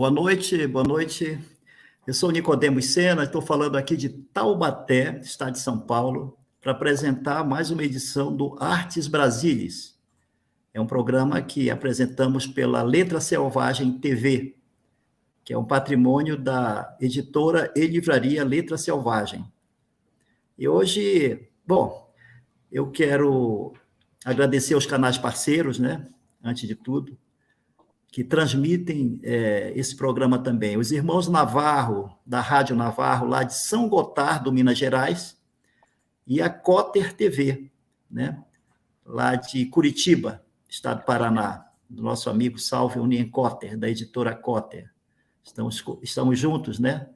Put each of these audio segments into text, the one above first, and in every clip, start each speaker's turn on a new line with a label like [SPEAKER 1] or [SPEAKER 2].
[SPEAKER 1] Boa noite, boa noite. Eu sou Nicodemos Sena, estou falando aqui de Taubaté, estado de São Paulo, para apresentar mais uma edição do Artes Brasilis. É um programa que apresentamos pela Letra Selvagem TV, que é um patrimônio da editora e livraria Letra Selvagem. E hoje, eu quero agradecer aos canais parceiros, né? Antes de tudo, que transmitem esse programa também. Os irmãos Navarro, da Rádio Navarro, lá de São Gotardo, Minas Gerais, e a Cotter TV, né? Lá de Curitiba, estado do Paraná, do nosso amigo Salve Unien Cotter, da editora Cotter. Estamos juntos, né?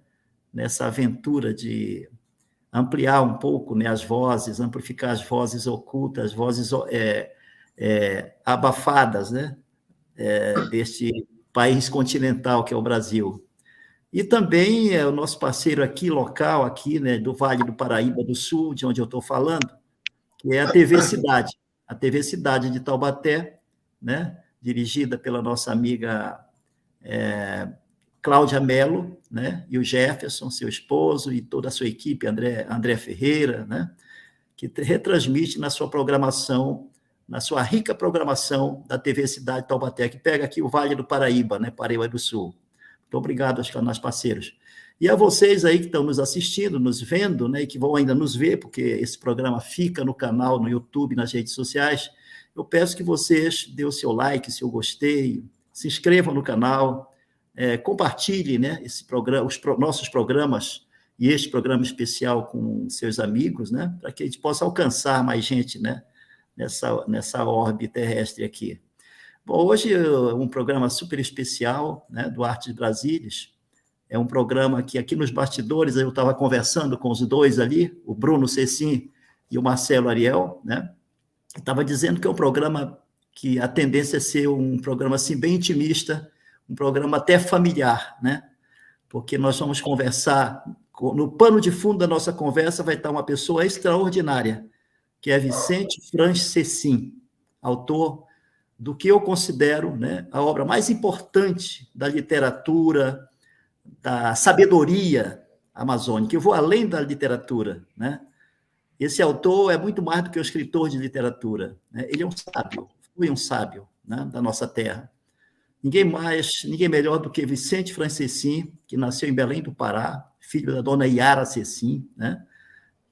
[SPEAKER 1] Nessa aventura de ampliar um pouco, né, as vozes, amplificar as vozes ocultas, as vozes abafadas, né? Deste país continental que é o Brasil. E também é o nosso parceiro aqui, local, aqui, né, do Vale do Paraíba do Sul, de onde eu estou falando, que é a TV Cidade de Taubaté, né, dirigida pela nossa amiga Cláudia Mello, né, e o Jefferson, seu esposo, e toda a sua equipe, André Ferreira, né, que retransmite na sua programação, na sua rica programação da TV Cidade de Taubaté, que pega aqui o Vale do Paraíba, né, Paraíba do Sul. Muito obrigado aos canais parceiros. E a vocês aí que estão nos assistindo, nos vendo, né, e que vão ainda nos ver, porque esse programa fica no canal, no YouTube, nas redes sociais, eu peço que vocês dêem o seu like, seu gostei, se inscrevam no canal, compartilhem, né, esse programa, nossos programas e este programa especial com seus amigos, né, para que a gente possa alcançar mais gente, né, nessa orbe terrestre aqui. Bom, hoje é um programa super especial, né, do Artes Brasilis. É um programa que aqui nos bastidores eu estava conversando com os dois ali, o Bruno Cecim e o Marcelo Ariel, né? Estava dizendo que é um programa que a tendência é ser um programa assim bem intimista, um programa até familiar, né? Porque nós vamos conversar, no pano de fundo da nossa conversa vai estar uma pessoa extraordinária, que é Vicente Franz Cecim, autor do que eu considero, né, a obra mais importante da literatura, da sabedoria amazônica. Eu vou além da literatura, né? Esse autor é muito mais do que um escritor de literatura, né? Ele é um sábio, foi um sábio, né, da nossa terra. Ninguém melhor do que Vicente Franz Cecim, que nasceu em Belém do Pará, filho da dona Iara Cecim, né,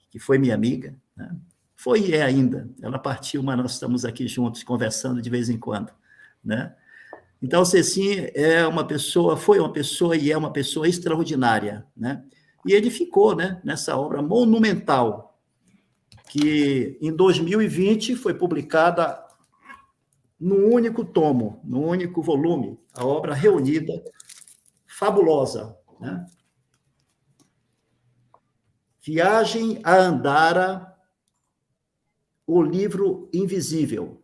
[SPEAKER 1] que foi minha amiga, né? Foi e é ainda. Ela partiu, mas nós estamos aqui juntos, conversando de vez em quando, né? Então, o Cecim foi uma pessoa e é uma pessoa extraordinária, né? E ele ficou, né, nessa obra monumental, que em 2020 foi publicada num único tomo, num único volume, a obra reunida, fabulosa, né? Viagem a Andara, o livro invisível,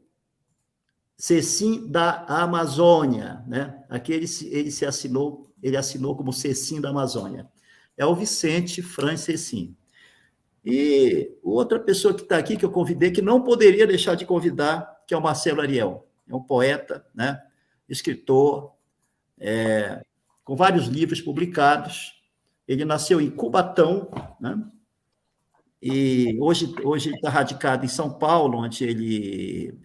[SPEAKER 1] Cecim da Amazônia, né? Aqui ele assinou como Cecim da Amazônia. É o Vicente Franz Cecim. E outra pessoa que está aqui, que eu convidei, que não poderia deixar de convidar, que é o Marcelo Ariel. É um poeta, né? Escritor, com vários livros publicados. Ele nasceu em Cubatão, né? E hoje está radicado em São Paulo, onde ele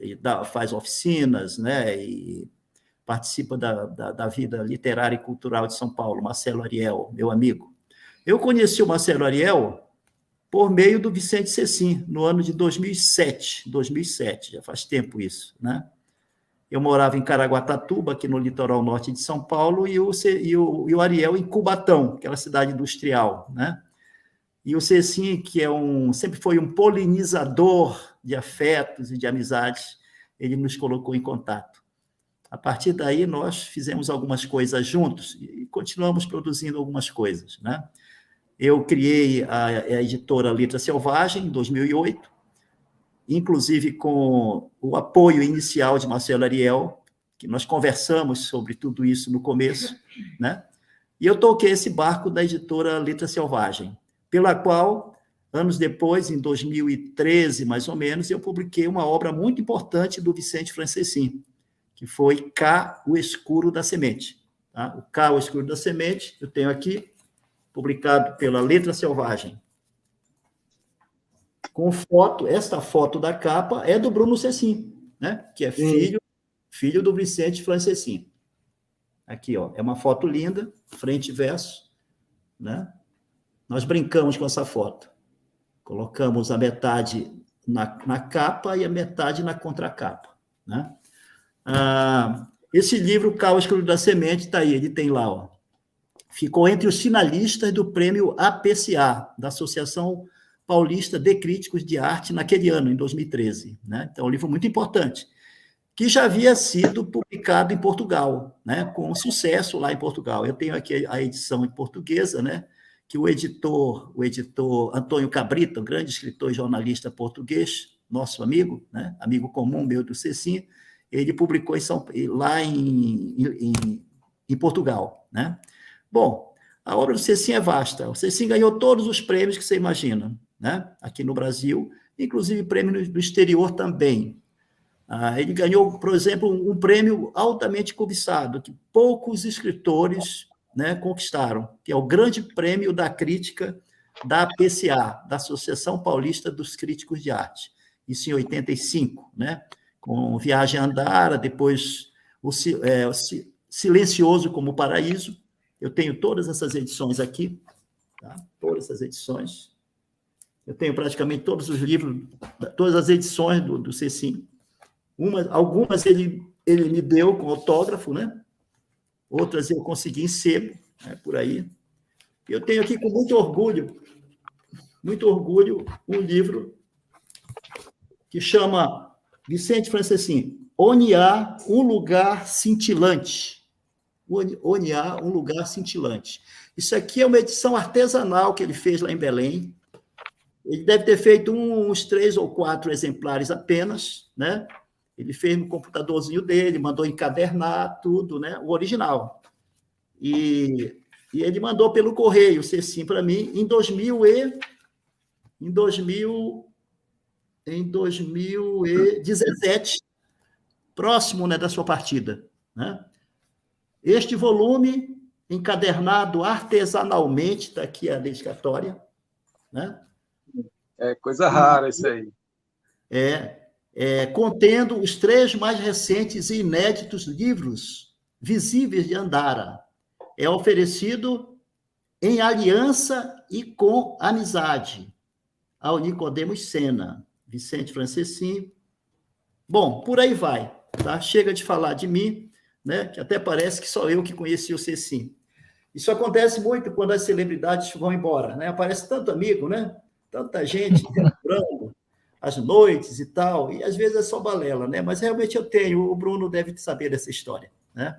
[SPEAKER 1] faz oficinas, né, e participa da vida literária e cultural de São Paulo. Marcelo Ariel, meu amigo. Eu conheci o Marcelo Ariel por meio do Vicente Cecim, no ano de 2007, já faz tempo isso, né? Eu morava em Caraguatatuba, aqui no litoral norte de São Paulo, e o Ariel em Cubatão, aquela cidade industrial, né? E o Cecim, que sempre foi um polinizador de afetos e de amizades, ele nos colocou em contato. A partir daí, nós fizemos algumas coisas juntos e continuamos produzindo algumas coisas, né? Eu criei a editora Letra Selvagem, em 2008, inclusive com o apoio inicial de Marcelo Ariel, que nós conversamos sobre tudo isso no começo, né? E eu toquei esse barco da editora Letra Selvagem, pela qual, anos depois, em 2013, mais ou menos, eu publiquei uma obra muito importante do Vicente Franz Cecim, que foi Cá, o Escuro da Semente. tá? O Caos Escuro da Semente, eu tenho aqui, publicado pela Letra Selvagem. Com foto, esta foto da capa é do Bruno Cecim, né? Que é filho do Vicente Francescim. Aqui, ó, é uma foto linda, frente e verso, né? Nós brincamos com essa foto. Colocamos a metade na capa e a metade na contracapa, né? Esse livro, Caos Escuro da Semente, está aí, ele tem lá, ó. Ficou entre os finalistas do prêmio APCA, da Associação Paulista de Críticos de Arte, naquele ano, em 2013. Né? Então, é um livro muito importante, que já havia sido publicado em Portugal, né? Com sucesso lá em Portugal. Eu tenho aqui a edição em portuguesa, né? Que o editor Antônio Cabrita, um grande escritor e jornalista português, nosso amigo, né? Amigo comum meu do Cecim, ele publicou lá em Portugal, né? Bom, a obra do Cecim é vasta. O Cecim ganhou todos os prêmios que você imagina, né? Aqui no Brasil, inclusive prêmios do exterior também. Ele ganhou, por exemplo, um prêmio altamente cobiçado, que poucos escritores, né, conquistaram, que é o Grande Prêmio da Crítica da APCA, da Associação Paulista dos Críticos de Arte. Isso em 85, né? Com Viagem a Andara, depois o Silencioso como Paraíso. Eu tenho todas essas edições aqui, tá? Todas essas edições. Eu tenho praticamente todos os livros, todas as edições do Cecim. Algumas ele me deu com autógrafo, né? Outras eu consegui em sebo, né? Por aí. Eu tenho aqui com muito orgulho, um livro que chama Vicente Francescim, Oniá, um lugar cintilante. Oniá, um lugar cintilante. Isso aqui é uma edição artesanal que ele fez lá em Belém. Ele deve ter feito uns 3 ou 4 exemplares apenas, né? Ele fez no computadorzinho dele, mandou encadernar tudo, né? O original. E ele mandou pelo correio, Cecim, para mim, em 2017, próximo, né, da sua partida, né? Este volume, encadernado artesanalmente, está aqui a dedicatória, né?
[SPEAKER 2] É coisa rara isso aí.
[SPEAKER 1] Contendo os 3 mais recentes e inéditos livros visíveis de Andara. É oferecido em aliança e com amizade ao Nicodemos Sena, Vicente Francescim. Bom, por aí vai, tá? Chega de falar de mim, né? Que até parece que só eu que conheci o Cecim. Isso acontece muito quando as celebridades vão embora, né? Aparece tanto amigo, né? Tanta gente lembrando as noites e tal, e às vezes é só balela, né? Mas realmente eu tenho, o Bruno deve saber dessa história, né?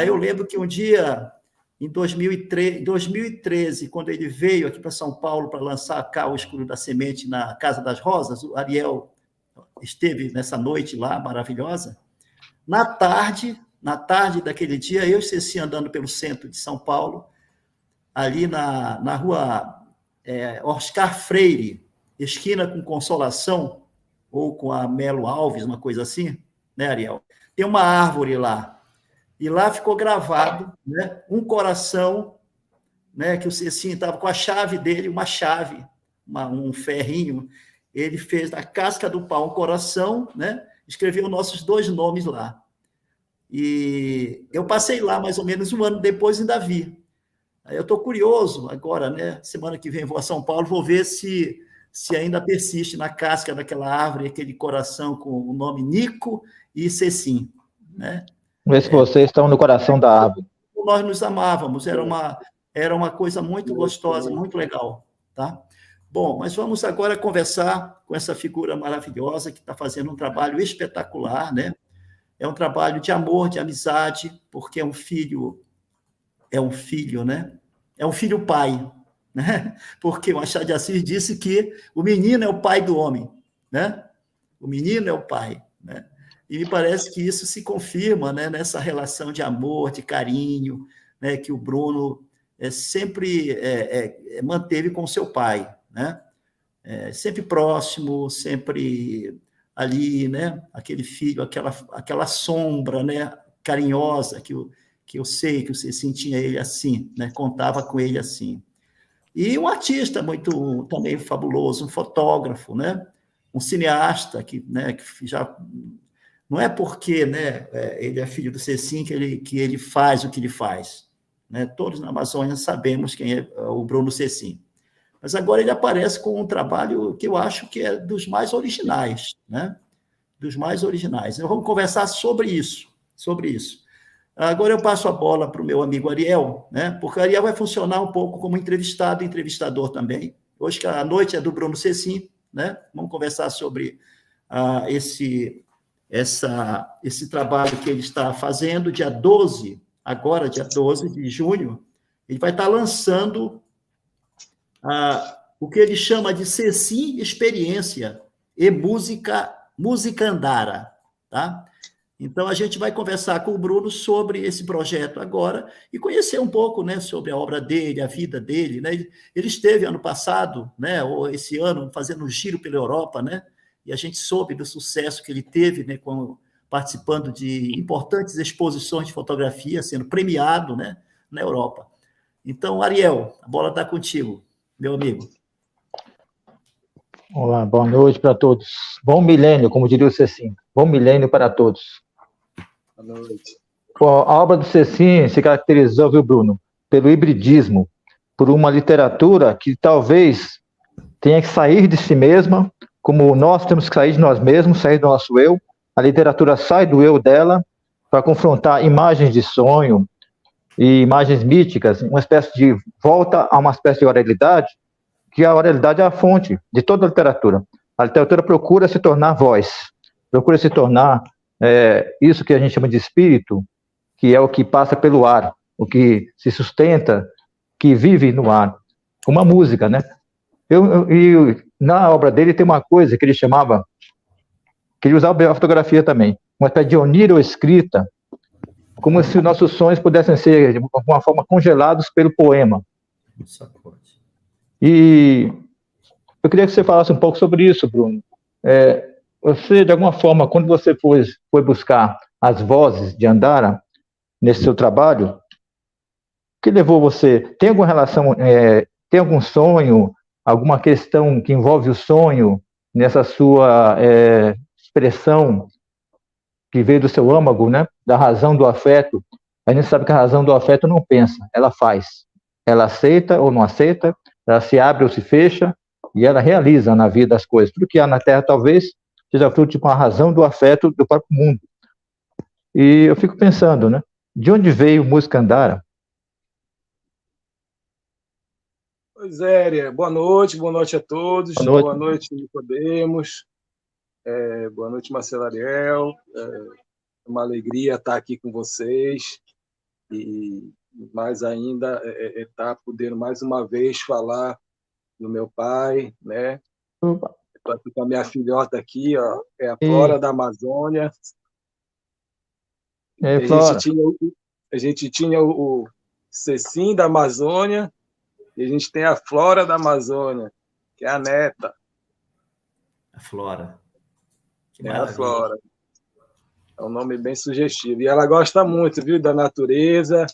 [SPEAKER 1] Eu lembro que um dia, em 2013, quando ele veio aqui para São Paulo para lançar Caos Escuro da Semente na Casa das Rosas, o Ariel esteve nessa noite lá, maravilhosa. Na tarde daquele dia, eu e Ceci andando pelo centro de São Paulo, ali na rua Oscar Freire, esquina com Consolação, ou com a Melo Alves, uma coisa assim, né, Ariel? Tem uma árvore lá. E lá ficou gravado, né, um coração, né, que o Cecinho estava com a chave dele, uma chave, um ferrinho. Ele fez na casca do pau um coração, né, escreveu nossos 2 nomes lá. E eu passei lá mais ou menos um ano depois e ainda vi. Eu estou curioso agora, né? Semana que vem vou a São Paulo, vou ver se ainda persiste na casca daquela árvore aquele coração com o nome Nico e Cecim, né?
[SPEAKER 3] Ver se vocês estão no coração da árvore.
[SPEAKER 1] Nós nos amávamos, era uma coisa muito gostosa, muito legal, tá? Bom, mas vamos agora conversar com essa figura maravilhosa que está fazendo um trabalho espetacular, né? É um trabalho de amor, de amizade, porque é um filho, né? É um filho pai, né? Porque Machado de Assis disse que o menino é o pai do homem, né? O menino é o pai, né? E me parece que isso se confirma, né, nessa relação de amor, de carinho, né, que o Bruno sempre manteve com seu pai, né? Sempre próximo, sempre ali, né? Aquele filho, aquela sombra, né, carinhosa que que eu sei que o Cecim tinha ele assim, né? Contava com ele assim. E um artista muito também fabuloso, um fotógrafo, né? Um cineasta né, que já não é porque, né, ele é filho do Cecim que ele faz o que ele faz, né? Todos na Amazônia sabemos quem é o Bruno Cecim. Mas agora ele aparece com um trabalho que eu acho que é dos mais originais, né? Dos mais originais. Então, vamos conversar sobre isso, sobre isso. Agora eu passo a bola para o meu amigo Ariel, né? Porque o Ariel vai funcionar um pouco como entrevistado e entrevistador também. Hoje a noite é do Bruno Cecim, né? Vamos conversar sobre esse trabalho que ele está fazendo, dia 12, agora, dia 12 de junho, ele vai estar lançando o que ele chama de Cecim Experiência e Música Andara, tá? Então, a gente vai conversar com o Bruno sobre esse projeto agora e conhecer um pouco, né, sobre a obra dele, a vida dele, né? Ele esteve ano passado, né, ou esse ano, fazendo um giro pela Europa, né? E a gente soube do sucesso que ele teve, né, participando de importantes exposições de fotografia, sendo premiado, né, na Europa. Então, Ariel, a bola está contigo, meu amigo.
[SPEAKER 3] Olá, boa noite para todos. Bom milênio, como diria o Cecim. Bom milênio para todos.
[SPEAKER 2] Boa noite.
[SPEAKER 3] A obra do Cecim se caracterizou, viu, Bruno, pelo hibridismo, por uma literatura que talvez tenha que sair de si mesma, como nós temos que sair de nós mesmos, sair do nosso eu. A literatura sai do eu dela para confrontar imagens de sonho e imagens míticas, uma espécie de volta a uma espécie de oralidade, que a oralidade é a fonte de toda a literatura. A literatura procura se tornar voz, procura se tornar isso que a gente chama de espírito, que é o que passa pelo ar, o que se sustenta, que vive no ar. Uma música, né? E na obra dele tem uma coisa que ele chamava, que ele usava a fotografia também, uma espécie de oníroescrita, como se nossos sonhos pudessem ser, de alguma forma, congelados pelo poema. E eu queria que você falasse um pouco sobre isso, Bruno. Você, de alguma forma, quando você foi buscar as vozes de Andara nesse seu trabalho, o que levou você? Tem alguma relação, tem algum sonho, alguma questão que envolve o sonho nessa sua expressão que veio do seu âmago, né? Da razão do afeto? A gente sabe que a razão do afeto não pensa, ela faz. Ela aceita ou não aceita, ela se abre ou se fecha, e ela realiza na vida as coisas. Tudo que há na Terra, talvez, seja fruto de uma razão do afeto do próprio mundo. E eu fico pensando, né? De onde veio Música Andara?
[SPEAKER 2] Pois é, boa noite a todos. Boa noite, Nicodemos. Boa noite, Marcelo Ariel. É uma alegria estar aqui com vocês. E mais ainda estar podendo mais uma vez falar do meu pai, né? Estou aqui com a minha filhota aqui, ó, é a Flora da Amazônia. A gente tinha o Cecim da Amazônia e a gente tem a Flora da Amazônia, que é a neta.
[SPEAKER 1] A Flora.
[SPEAKER 2] Que é a Flora. É um nome bem sugestivo. E ela gosta muito, viu, da natureza.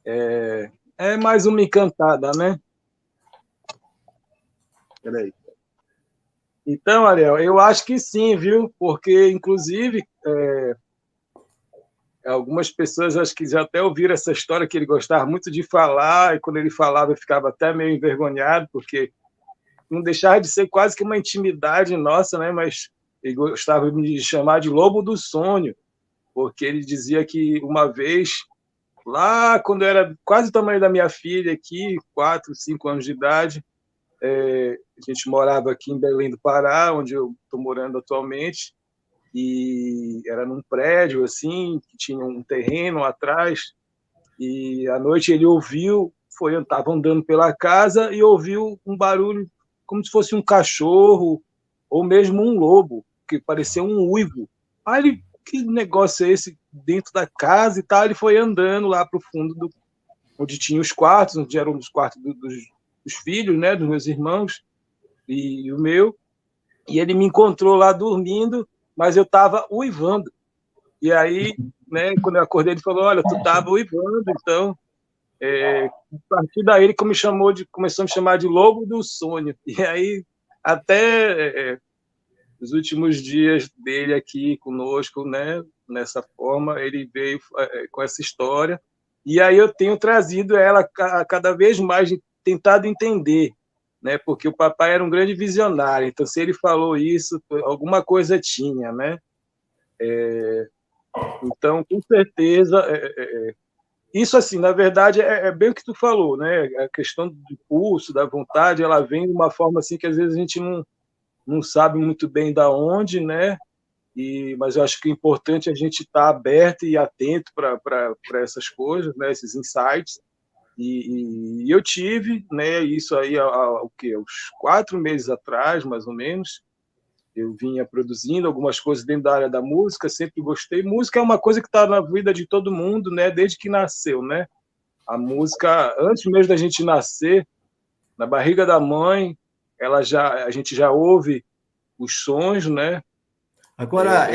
[SPEAKER 2] É mais uma encantada, né? Peraí. Então, Ariel, eu acho que sim, viu? Porque, inclusive, algumas pessoas acho que já até ouviram essa história que ele gostava muito de falar, e quando ele falava eu ficava até meio envergonhado, porque não deixava de ser quase que uma intimidade nossa, né? Mas ele gostava de me chamar de Lobo do Sonho, porque ele dizia que uma vez, lá quando eu era quase o tamanho da minha filha aqui, 4, 5 anos de idade, a gente morava aqui em Belém do Pará, onde eu estou morando atualmente, e era num prédio assim, que tinha um terreno atrás, e à noite ele ouviu, estava andando pela casa e ouviu um barulho como se fosse um cachorro ou mesmo um lobo, que parecia um uivo. Aí ele, que negócio é esse dentro da casa e tal? Ele foi andando lá para o fundo, onde tinha os quartos, onde eram os quartos dos filhos, né, dos meus irmãos e o meu, e ele me encontrou lá dormindo, mas eu estava uivando. E aí, né, quando eu acordei, ele falou, olha, tu estava uivando, então... a partir daí ele começou a me chamar de Lobo do Sonho. E aí, até os últimos dias dele aqui conosco, né, nessa forma, ele veio com essa história. E aí eu tenho trazido ela cada vez mais, tentado entender, né, porque o papai era um grande visionário. Então, se ele falou isso, alguma coisa tinha, né? Então, com certeza... Isso, assim, na verdade, é bem o que tu falou, né? A questão do pulso, da vontade, ela vem de uma forma assim que às vezes a gente não sabe muito bem da onde, né? Mas eu acho que o importante é a gente estar aberto e atento para essas coisas, né? Esses insights. E eu tive, né? Isso aí o quê? Uns 4 meses atrás, mais ou menos. Eu vinha produzindo algumas coisas dentro da área da música, sempre gostei. Música é uma coisa que está na vida de todo mundo, né? Desde que nasceu, né? A música, antes mesmo da gente nascer, na barriga da mãe, a gente já ouve os sons, né?
[SPEAKER 1] Agora,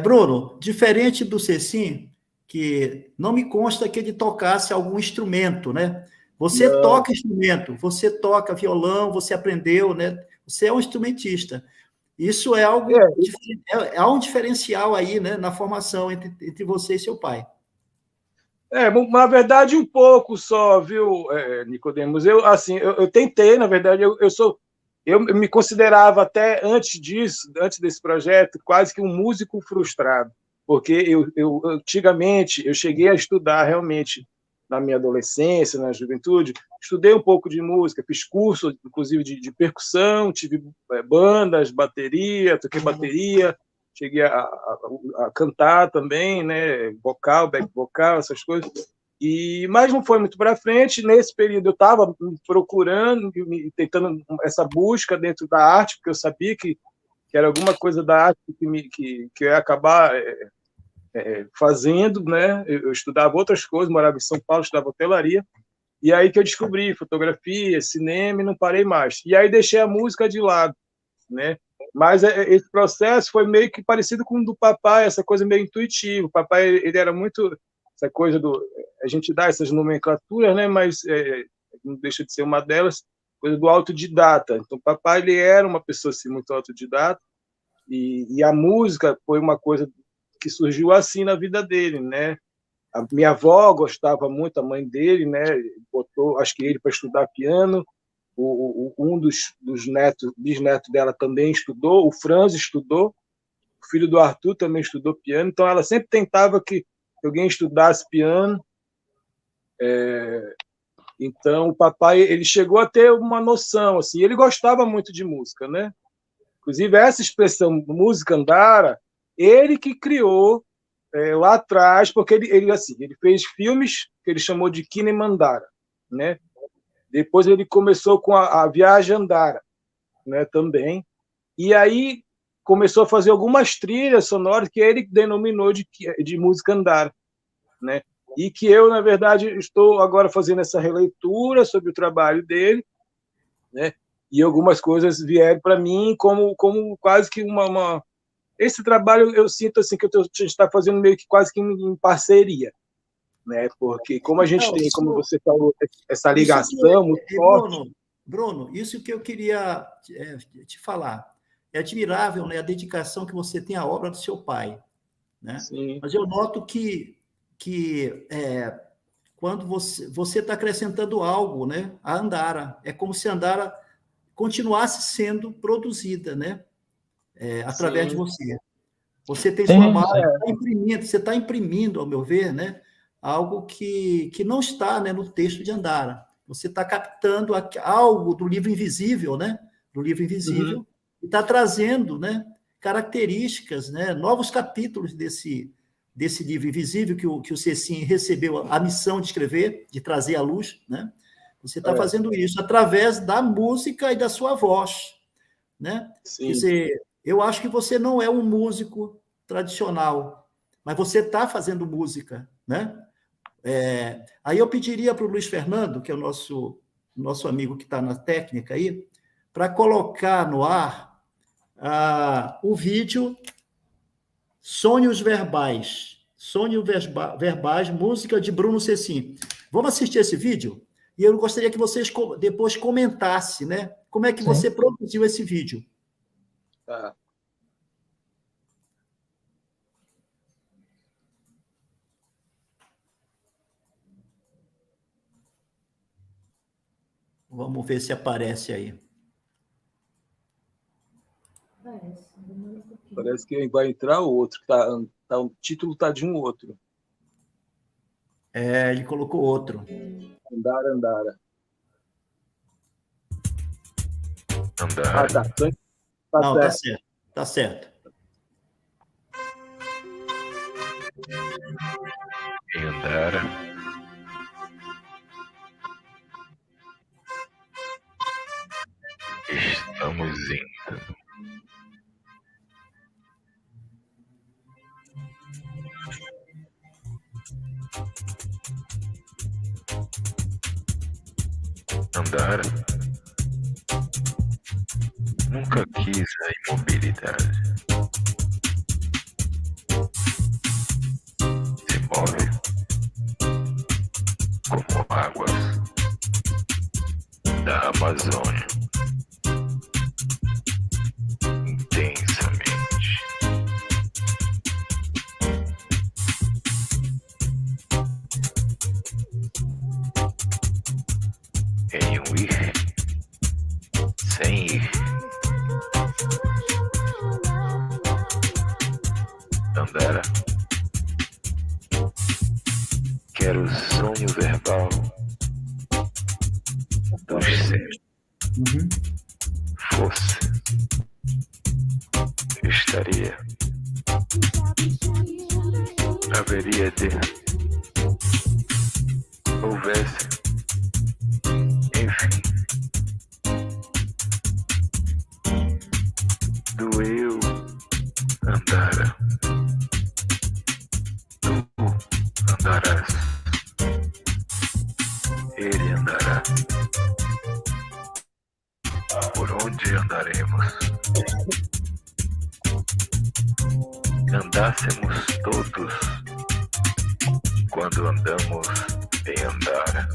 [SPEAKER 1] Bruno, diferente do Cecim, que não me consta que ele tocasse algum instrumento, né? Você
[SPEAKER 2] Não.
[SPEAKER 1] toca instrumento, você toca violão, você aprendeu, né? Você é um instrumentista. Isso é algo, há um diferencial aí, né, na formação entre você e seu pai.
[SPEAKER 2] Na verdade, um pouco só, viu, Nicodemos? Eu tentei, na verdade, eu me considerava até antes desse projeto, quase que um músico frustrado, porque eu antigamente eu cheguei a estudar realmente na minha adolescência, na juventude, estudei um pouco de música, fiz curso, inclusive, de percussão, tive bandas, bateria, toquei bateria, cheguei a cantar também, né, vocal, back vocal, essas coisas, mas não foi muito para frente. Nesse período eu estava procurando, tentando essa busca dentro da arte, porque eu sabia que era alguma coisa da arte que eu ia acabar fazendo, né? Eu estudava outras coisas, morava em São Paulo, estudava hotelaria, e aí que eu descobri fotografia, cinema, e não parei mais. E aí deixei a música de lado, né? Mas esse processo foi meio que parecido com o do papai, essa coisa meio intuitiva. O papai, ele era muito essa coisa a gente dá essas nomenclaturas, né? Mas não deixa de ser uma delas, coisa do autodidata. Então, o papai, ele era uma pessoa assim, muito autodidata, e a música foi uma coisa que surgiu assim na vida dele, né? A minha avó gostava muito, a mãe dele, né? Botou, acho que ele para estudar piano. Um dos bisnetos dela também estudou, o Franz estudou, o filho do Arthur também estudou piano, então ela sempre tentava que alguém estudasse piano. Então o papai, ele chegou a ter uma noção, assim, ele gostava muito de música, né? Inclusive essa expressão música andara, ele que criou lá atrás, porque ele fez filmes que ele chamou de Kinemandara, né? Depois ele começou com a Viagem Andara, né, também. E aí começou a fazer algumas trilhas sonoras que ele denominou de música andara, né? E que eu, na verdade, estou agora fazendo essa releitura sobre o trabalho dele, né? E algumas coisas vieram para mim como quase que esse trabalho eu sinto assim que a gente está fazendo meio que quase que em parceria, né? Porque como a gente tem, como você falou, essa ligação muito forte.
[SPEAKER 1] Bruno, isso que eu queria te falar. É admirável, né, a dedicação que você tem à obra do seu pai, né?
[SPEAKER 2] Sim.
[SPEAKER 1] Mas eu noto que quando você está acrescentando algo, né, a Andara, é como se a Andara continuasse sendo produzida, né, através de você. Você tem sua marca, você está imprimindo, ao meu ver, né, algo que não está, né, no texto de Andara. Você está captando algo do livro invisível, né, do livro invisível, e está trazendo, né, características, né, novos capítulos desse livro invisível que o Cecim recebeu a missão de escrever, de trazer à luz, né? Você está fazendo isso através da música e da sua voz, né?
[SPEAKER 2] Sim.
[SPEAKER 1] Quer dizer, eu acho que você não é um músico tradicional, mas você está fazendo música, né? Aí eu pediria para o Luiz Fernando, que é o nosso amigo que está na técnica aí, para colocar no ar o vídeo Sonhos Verbais. Verbais, música de Bruno Cecim. Vamos assistir esse vídeo? E eu gostaria que vocês depois comentassem, né? Como é que você produziu esse vídeo?
[SPEAKER 2] Tá.
[SPEAKER 1] Vamos ver se aparece aí.
[SPEAKER 2] Parece que vai entrar outro. O título tá de um outro.
[SPEAKER 1] Ele colocou outro.
[SPEAKER 2] Andara.
[SPEAKER 4] Andara.
[SPEAKER 2] Tá.
[SPEAKER 1] Não, tá certo. Tá certo.
[SPEAKER 4] Em Andara. Estamos indo. Andara. Nunca quis a imobilidade. Se move como águas da Amazônia. Intensamente. Em um ir, sem ir. Andara. Quero o sonho verbal dos seres. Fosse. Estaria. Haveria de. Houvesse. Enfim. Do eu. Andara. Tu andarás. Ele andará. Por onde andaremos? Andássemos todos quando andamos em Andara.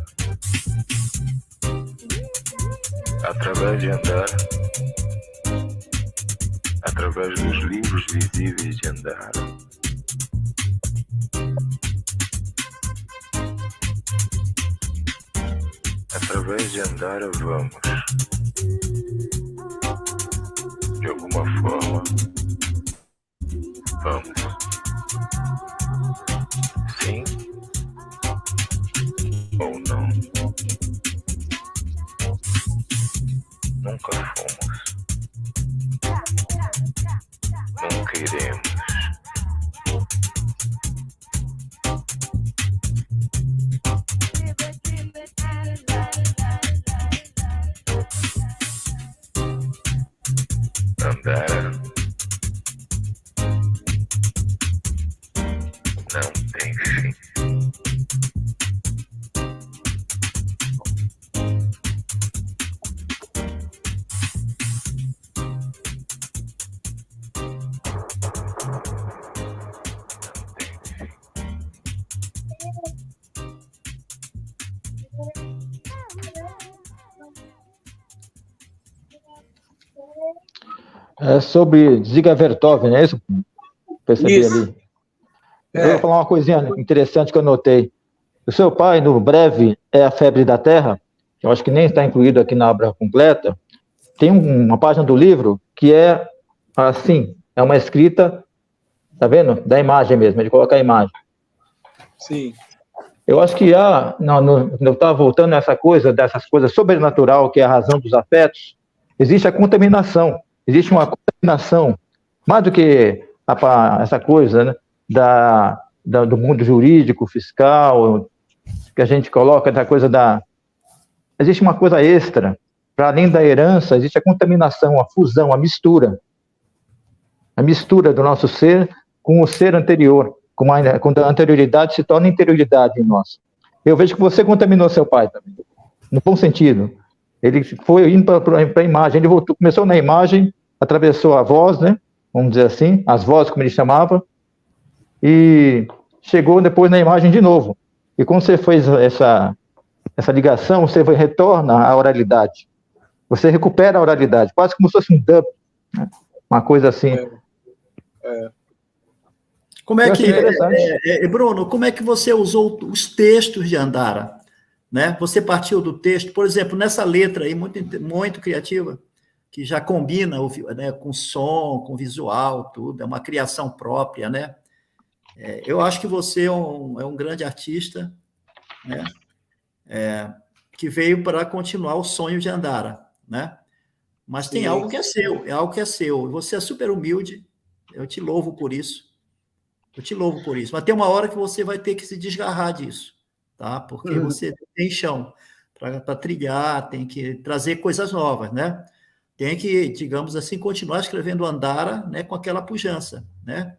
[SPEAKER 4] Através de Andara, através dos livros visíveis de Andara. Através de Andara vamos, de alguma forma, vamos. Sim ou não? Nunca fomos. Nunca iremos. Andara não tem fim.
[SPEAKER 3] É sobre Ziga Vertov, não é isso? Percebi
[SPEAKER 2] Isso.
[SPEAKER 3] ali. Eu vou falar uma coisinha interessante que eu notei. O seu pai, no breve, é a febre da terra, que eu acho que nem está incluído aqui na obra completa. Tem uma página do livro que é assim, é uma escrita, tá vendo? Da imagem mesmo, ele coloca a imagem.
[SPEAKER 2] Sim.
[SPEAKER 3] Eu acho que eu estava voltando nessa coisa, dessas coisas sobrenatural, que é a razão dos afetos, existe a contaminação, existe uma contaminação, mais do que essa coisa, né, do mundo jurídico, fiscal, que a gente coloca, da coisa existe uma coisa extra, para além da herança, existe a contaminação, a fusão, a mistura do nosso ser com o ser anterior, quando a anterioridade se torna interioridade em nós. Eu vejo que você contaminou seu pai também, no bom sentido. Ele foi indo para a imagem, ele começou na imagem, atravessou a voz, né? Vamos dizer assim, as vozes, como ele chamava, e chegou depois na imagem de novo. E quando você fez essa ligação, você retorna à oralidade. Você recupera a oralidade, quase como se fosse um dub, né? Uma coisa assim.
[SPEAKER 1] Como é
[SPEAKER 3] Eu achei
[SPEAKER 1] que,
[SPEAKER 3] interessante.
[SPEAKER 1] Bruno, como é que você usou os textos de Andara? Né? Você partiu do texto, por exemplo, nessa letra aí, muito criativa, que já combina, né, com som, com visual, tudo, é uma criação própria, né? Eu acho que você é um grande artista, né? Que veio para continuar o sonho de Andara, né? Mas tem
[SPEAKER 2] Sim.
[SPEAKER 1] algo que é seu, é algo que é seu. Você é super humilde, eu te louvo por isso. Eu te louvo por isso. Mas tem uma hora que você vai ter que se desgarrar disso, tá? Porque você tem chão para trilhar, tem que trazer coisas novas, né? Tem que, digamos assim, continuar escrevendo Andara, né, com aquela pujança, né?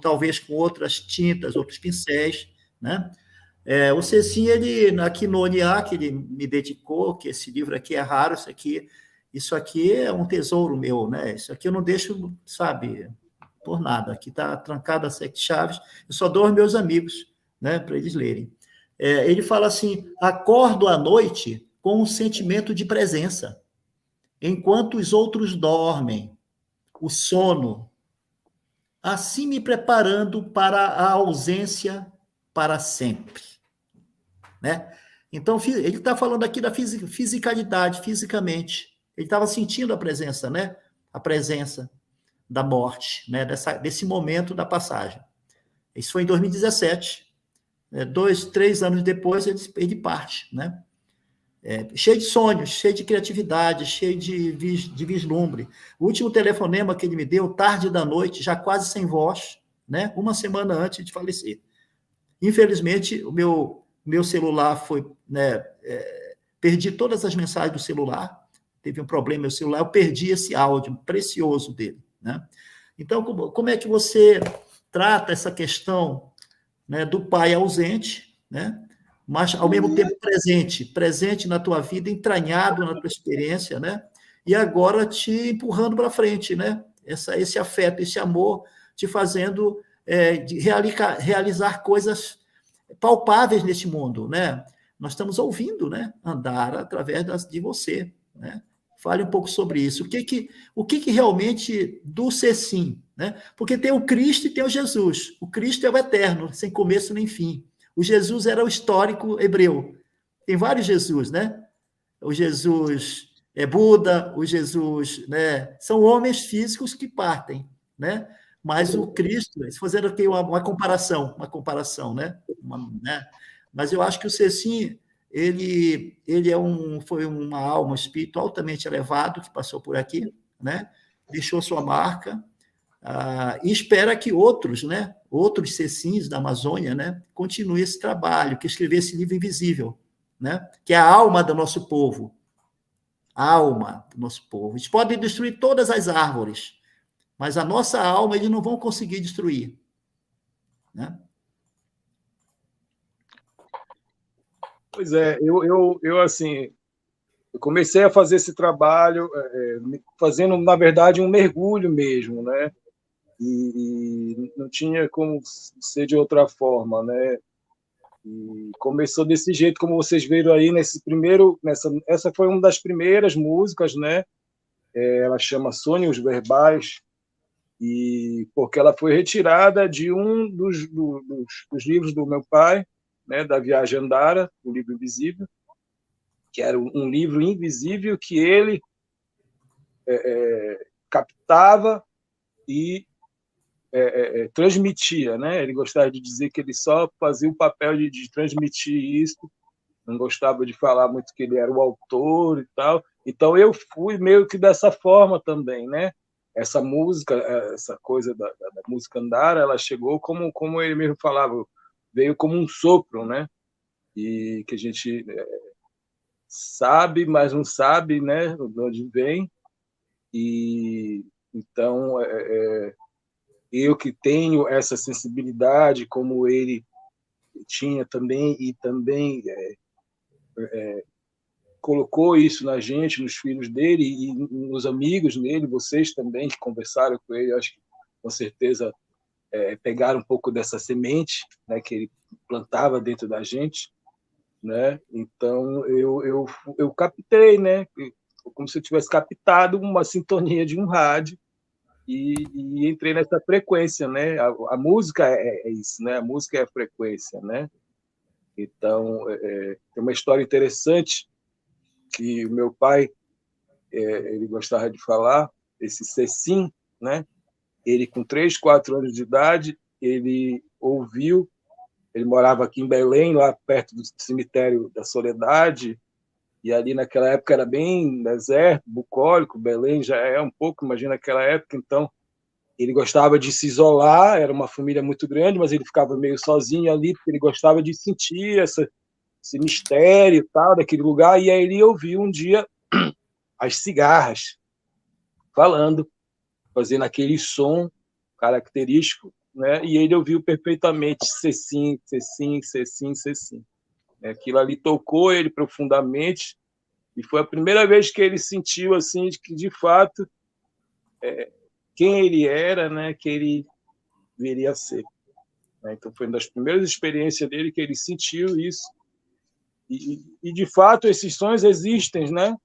[SPEAKER 1] Talvez com outras tintas, outros pincéis, né? O Cecim, ele, aqui no ONIA, que ele me dedicou, que esse livro aqui é raro, isso aqui é um tesouro meu, né? Isso aqui eu não deixo, sabe, por nada. Aqui está trancado a 7 chaves, eu só dou aos meus amigos, né, para eles lerem. Ele fala assim: acordo à noite com um sentimento de presença, enquanto os outros dormem, o sono, assim me preparando para a ausência para sempre. Né? Então, ele está falando aqui da fisicalidade, fisicamente. Ele estava sentindo a presença, né? A presença da morte, né? Desse momento da passagem. Isso foi em 2017. 2, 3 anos depois, ele parte, né? Cheio de sonhos, cheio de criatividade, cheio de vislumbre. O último telefonema que ele me deu, tarde da noite, já quase sem voz, né? Uma semana antes de falecer. Infelizmente, o meu celular foi, né, perdi todas as mensagens do celular, teve um problema no meu celular, eu perdi esse áudio precioso dele, né? Então, como é que você trata essa questão, né, do pai ausente, né, mas ao mesmo tempo presente na tua vida, entranhado na tua experiência, né? E agora te empurrando para frente, né? Esse afeto, esse amor, te fazendo de realizar coisas palpáveis neste mundo, né? Nós estamos ouvindo, né? Andar através de você, né? Fale um pouco sobre isso. O que realmente do ser sim, né? Porque tem o Cristo e tem o Jesus. O Cristo é o eterno, sem começo nem fim. O Jesus era o histórico hebreu. Tem vários Jesus, né? O Jesus é Buda, o Jesus, né? São homens físicos que partem, né? Mas o Cristo, fazendo aqui uma comparação, né? Né? Mas eu acho que o Cecim, ele foi uma alma, um espírito altamente elevado que passou por aqui, né? Deixou sua marca, e espera que outros, né? Outros Cecins da Amazônia, né? Continuem esse trabalho, que escrever esse livro invisível, né? Que é a alma do nosso povo, a alma do nosso povo. Eles podem destruir todas as árvores, mas a nossa alma eles não vão conseguir destruir, né?
[SPEAKER 2] Pois é, eu assim, eu comecei a fazer esse trabalho fazendo, na verdade, um mergulho mesmo, né? E não tinha como ser de outra forma, né? E começou desse jeito, como vocês viram aí essa foi uma das primeiras músicas, né? Ela chama Sonhos Verbais, e porque ela foi retirada de um dos livros do meu pai, né? Da Viagem Andara, o livro invisível, que era um livro invisível que ele captava e transmitia, né? Ele gostava de dizer que ele só fazia o papel de transmitir isso, não gostava de falar muito que ele era o autor e tal. Então eu fui meio que dessa forma também, né? Essa música, essa coisa da música Andara, ela chegou como ele mesmo falava, veio como um sopro, né? E que a gente sabe, mas não sabe, né? De onde vem. E então eu que tenho essa sensibilidade, como ele tinha também, e também colocou isso na gente, nos filhos dele e nos amigos dele, vocês também que conversaram com ele, acho que com certeza pegar um pouco dessa semente, né, que ele plantava dentro da gente, né? Então eu captei, né, como se eu tivesse captado uma sintonia de um rádio e entrei nessa frequência, né? A música é isso, né? A música é a frequência, né? Então tem uma história interessante que o meu pai ele gostava de falar, esse Cecim, né? Ele com 3, 4 anos de idade, ele ouviu, ele morava aqui em Belém, lá perto do cemitério da Soledade, e ali naquela época era bem deserto, bucólico, Belém já é um pouco, imagina aquela época, então ele gostava de se isolar, era uma família muito grande, mas ele ficava meio sozinho ali, porque ele gostava de sentir esse mistério tal daquele lugar, e aí ele ouviu um dia as cigarras falando, fazendo aquele som característico, né? E ele ouviu perfeitamente Cecim, Cecim, Cecim, Cecim. Aquilo ali tocou ele profundamente e foi a primeira vez que ele sentiu assim de que de fato quem ele era, né? Que ele viria a ser. Então foi uma das primeiras experiências dele que ele sentiu isso e de fato esses sons existem, né?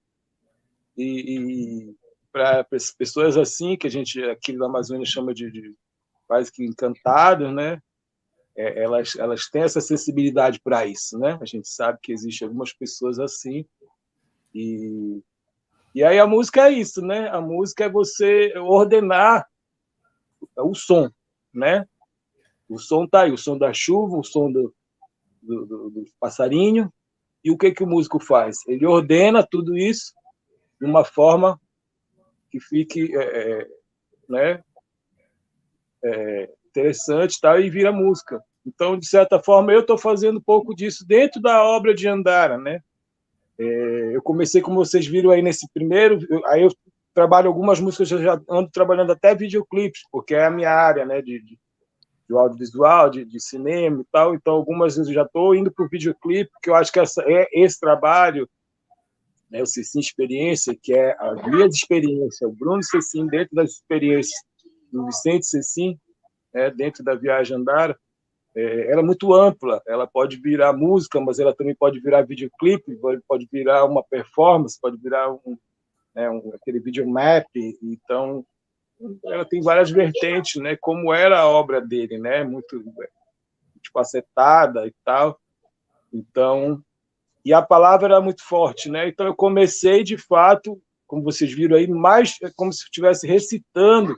[SPEAKER 2] E para pessoas assim que a gente aqui na Amazônia chama de quase que encantados, né? Elas têm essa sensibilidade para isso, né? A gente sabe que existem algumas pessoas assim e aí a música é isso, né? A música é você ordenar o som, né? O som tá aí, o som da chuva, o som do passarinho e o que o músico faz? Ele ordena tudo isso de uma forma que fique, né? Interessante, tal, e vira música. Então, de certa forma, eu estou fazendo um pouco disso dentro da obra de Andara, né? Eu comecei, como vocês viram aí nesse primeiro, aí eu trabalho algumas músicas, eu já ando trabalhando até videoclipes, porque é a minha área, né, de audiovisual, de cinema e tal, então algumas vezes eu já estou indo para o videoclipe, porque eu acho que esse trabalho, né, o Cecim Experiência, que é as minhas experiências, o Bruno Cecim dentro das experiências do Vicente Cecim, dentro da Viagem Andara, ela é muito ampla, ela pode virar música, mas ela também pode virar videoclipe, pode virar uma performance, pode virar aquele videomap, então ela tem várias vertentes, né, como era a obra dele, né, muito facetada e tal, então, e a palavra era muito forte, né, então eu comecei de fato, como vocês viram aí, mais como se eu estivesse recitando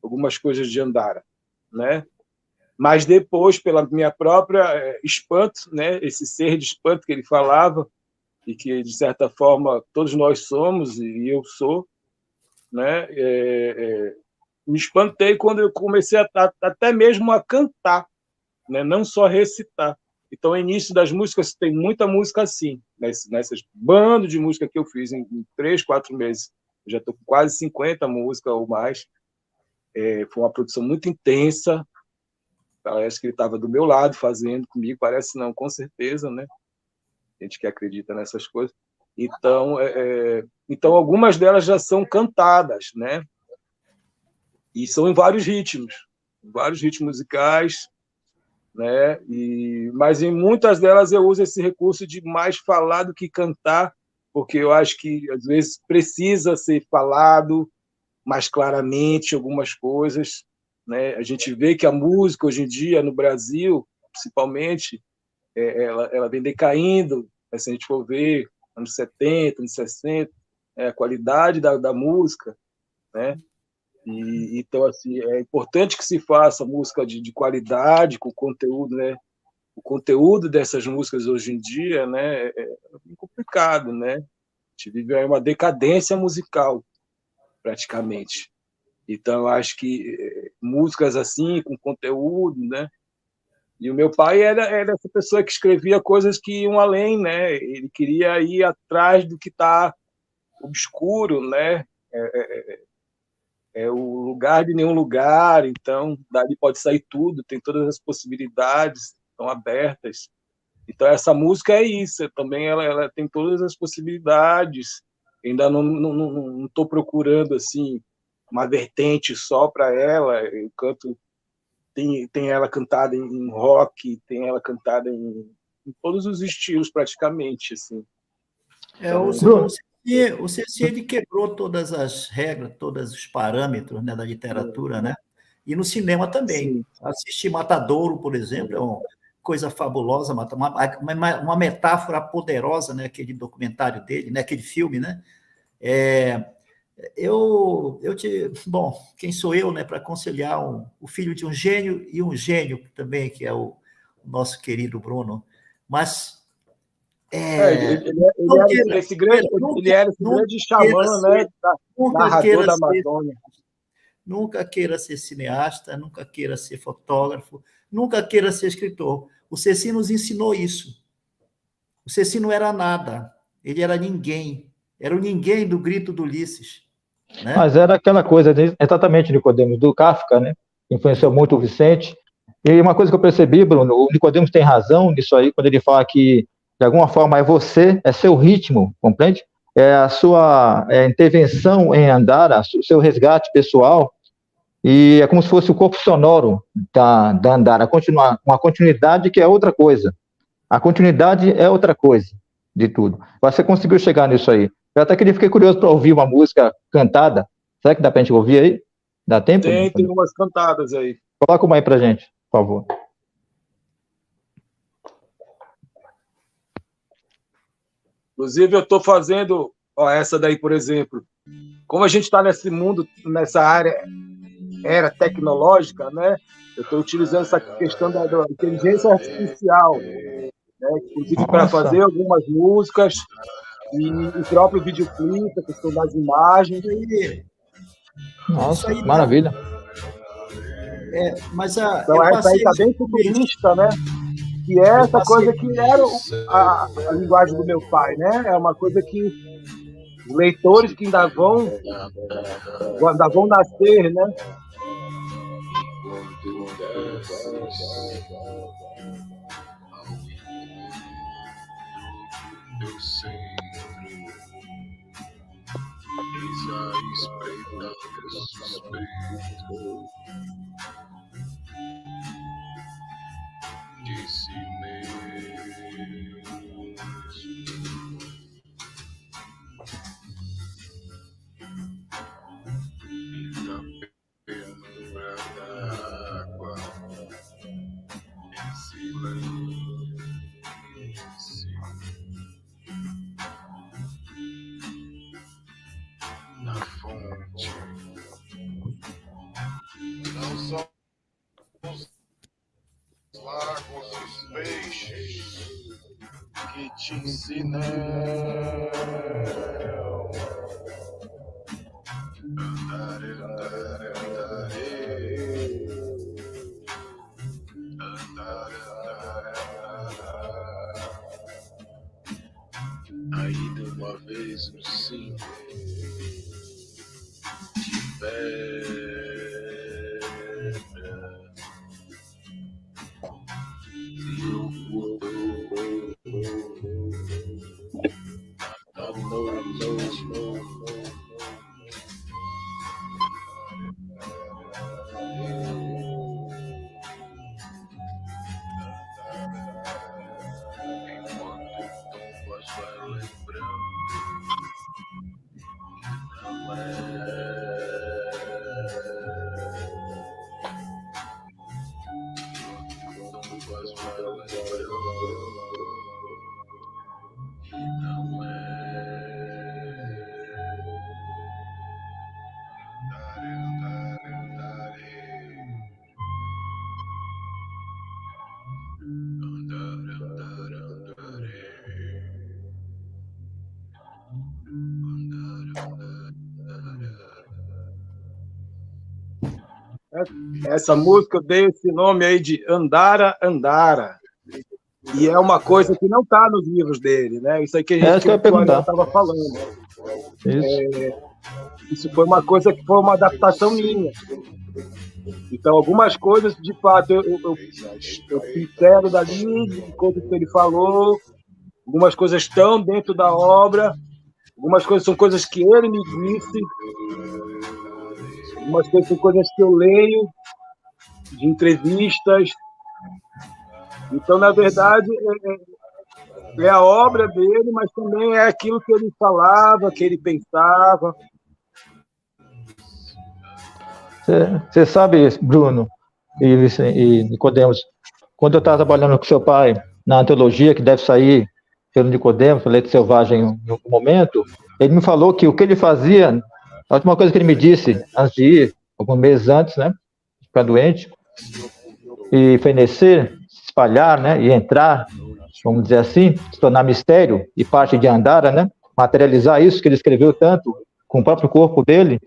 [SPEAKER 2] algumas coisas de Andara, né, mas depois, pela minha própria espanto, né, esse ser de espanto que ele falava, e que, de certa forma, todos nós somos, e eu sou, né, me espantei quando eu comecei até mesmo a cantar, né, não só recitar. Então, o início das músicas, tem muita música assim, nessas bandas de música que eu fiz em 3, 4 meses. Eu já estou com quase 50 músicas ou mais. Foi uma produção muito intensa, parece que ele estava do meu lado fazendo comigo, parece não, com certeza, né? Gente que acredita nessas coisas. Então algumas delas já são cantadas, né? E são em vários ritmos musicais, né? Mas em muitas delas eu uso esse recurso de mais falar do que cantar, porque eu acho que às vezes precisa ser falado mais claramente algumas coisas, né? A gente vê que a música hoje em dia no Brasil, principalmente, ela vem decaindo, se a gente for ver anos 70, anos 60, a qualidade da música, né? Então assim é importante que se faça música de qualidade, com conteúdo, né? O conteúdo dessas músicas hoje em dia, né, é complicado, né? A gente vive uma decadência musical praticamente. Então, eu acho que músicas assim, com conteúdo, né? E o meu pai era essa pessoa que escrevia coisas que iam além, né? Ele queria ir atrás do que está obscuro, né? É o lugar de nenhum lugar, então dali pode sair tudo, tem todas as possibilidades, estão abertas. Então essa música é isso, também ela tem todas as possibilidades. Ainda não estou procurando assim uma vertente só para ela. Eu canto tem ela cantada em rock, tem ela cantada em todos os estilos, praticamente, assim.
[SPEAKER 1] O Ceci ele quebrou todas as regras, todos os parâmetros, né, da literatura, né? E no cinema também.
[SPEAKER 2] Sim.
[SPEAKER 1] Assistir Matadouro, por exemplo, é uma coisa fabulosa, uma metáfora poderosa, né? Aquele documentário dele, né? Aquele filme, né? Bom, quem sou eu, né, para aconselhar o filho de um gênio e um gênio também, que é o nosso querido Bruno. Mas
[SPEAKER 2] ele era esse grande xamã, né, narrador da Amazônia.
[SPEAKER 1] Nunca queira ser cineasta, nunca queira ser fotógrafo, nunca queira ser escritor. O Ceci nos ensinou isso. O Ceci não era nada, ele era ninguém. Era o ninguém do Grito do Ulisses. Né?
[SPEAKER 3] Mas era aquela coisa, exatamente, Nicodemos, do Kafka, né? Influenciou muito o Vicente. E uma coisa que eu percebi, Bruno, o Nicodemos tem razão nisso aí, quando ele fala que, de alguma forma, é seu ritmo, compreende? É a sua intervenção em Andara, o seu resgate pessoal, e é como se fosse o corpo sonoro da Andara, uma continuidade que é outra coisa. A continuidade é outra coisa de tudo. Você conseguiu chegar nisso aí. Eu até fiquei curioso para ouvir uma música cantada. Será que dá para a gente ouvir aí? Dá tempo?
[SPEAKER 2] Tem umas cantadas aí.
[SPEAKER 3] Coloca uma aí para a gente, por favor.
[SPEAKER 2] Inclusive, eu estou fazendo essa daí, por exemplo. Como a gente está nesse mundo, nessa era tecnológica, né? Eu estou utilizando essa questão da inteligência artificial, né? Inclusive para fazer algumas músicas e o próprio videoclipe, a questão das imagens.
[SPEAKER 3] Nossa, aí, maravilha.
[SPEAKER 1] Mas
[SPEAKER 2] então essa aí está bem futurista, né? Que é essa coisa que era a linguagem do meu pai, né? É uma coisa que os leitores que ainda vão nascer, né?
[SPEAKER 4] Eu sempre eis a espreita suspeito de si mesmo e da penumbra d'água em silêncio. Na fonte não são os lagos e os peixes que te ensinam ainda uma vez no sim de pedra se ocultou na noite.
[SPEAKER 2] Essa música eu dei esse nome aí de Andara, Andara. E é uma coisa que não está nos livros dele, né? Isso aí que a gente estava falando. Isso foi uma coisa que foi uma adaptação minha. Então, algumas coisas, de fato, eu sincero dali, de coisas que ele falou, algumas coisas estão dentro da obra, algumas coisas são coisas que ele me disse, algumas coisas são coisas que eu leio, de entrevistas. Então, na verdade, é a obra dele, mas também é aquilo que ele falava, que ele pensava.
[SPEAKER 3] Você sabe, Bruno e Nicodemos, quando eu estava trabalhando com seu pai na antologia, que deve sair pelo Nicodemos, pelo Leite Selvagem, em algum momento, ele me falou que o que ele fazia, a última coisa que ele me disse, antes de ir, alguns meses antes, né, ficar doente, e fenecer, se espalhar, né, e entrar, vamos dizer assim, se tornar mistério e parte de Andara, né, materializar isso que ele escreveu tanto com o próprio corpo dele.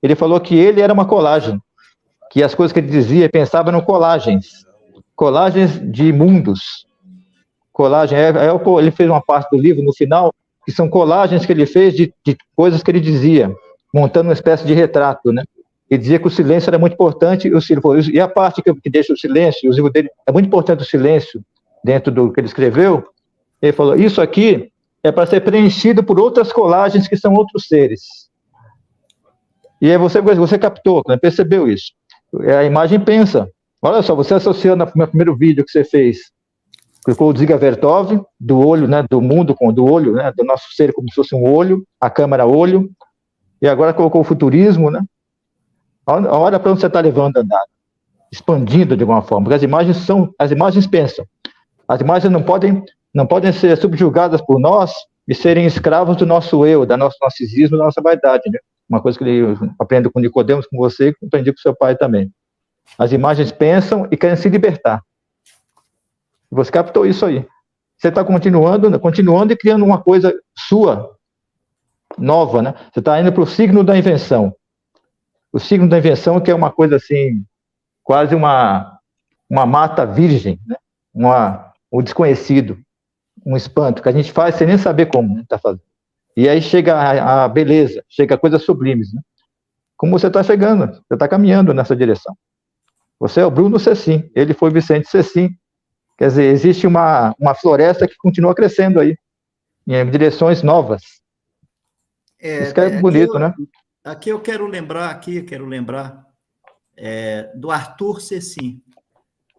[SPEAKER 3] Ele falou que ele era uma colagem, que as coisas que ele dizia e pensava eram colagens de mundos. Colagem, ele fez uma parte do livro no final, que são colagens que ele fez de coisas que ele dizia, montando uma espécie de retrato, né? Ele dizia que o silêncio era muito importante, e a parte que deixa o silêncio, o livro dele, é muito importante o silêncio dentro do que ele escreveu. Ele falou, isso aqui é para ser preenchido por outras colagens que são outros seres. E aí você captou, né? Percebeu isso. A imagem pensa. Olha só, você associou no primeiro vídeo que você fez, colocou o Dziga Vertov, do olho, né, do mundo, do olho, né, do nosso ser como se fosse um olho, a câmera olho, e agora colocou o futurismo, né? Olha para onde você está levando a andar, expandindo de alguma forma, porque as imagens pensam. As imagens não podem ser subjugadas por nós e serem escravos do nosso eu, do nosso narcisismo, da nossa vaidade, né? Uma coisa que ele aprende com Nicodemos, com você, e aprendi com seu pai também. As imagens pensam e querem se libertar. Você captou isso aí. Você está continuando e criando uma coisa sua, nova, né? Você está indo para o signo da invenção. O signo da invenção que é uma coisa assim, quase uma mata virgem, né? O desconhecido, um espanto, que a gente faz sem nem saber como está fazendo. E aí chega a beleza, chega a coisas sublimes, né? Como você está chegando, você está caminhando nessa direção. Você é o Bruno Cecim, ele foi Vicente Cecim. Quer dizer, existe uma floresta que continua crescendo aí, em direções novas. Isso que é bonito, né?
[SPEAKER 1] Aqui eu quero lembrar do Arthur Cecim.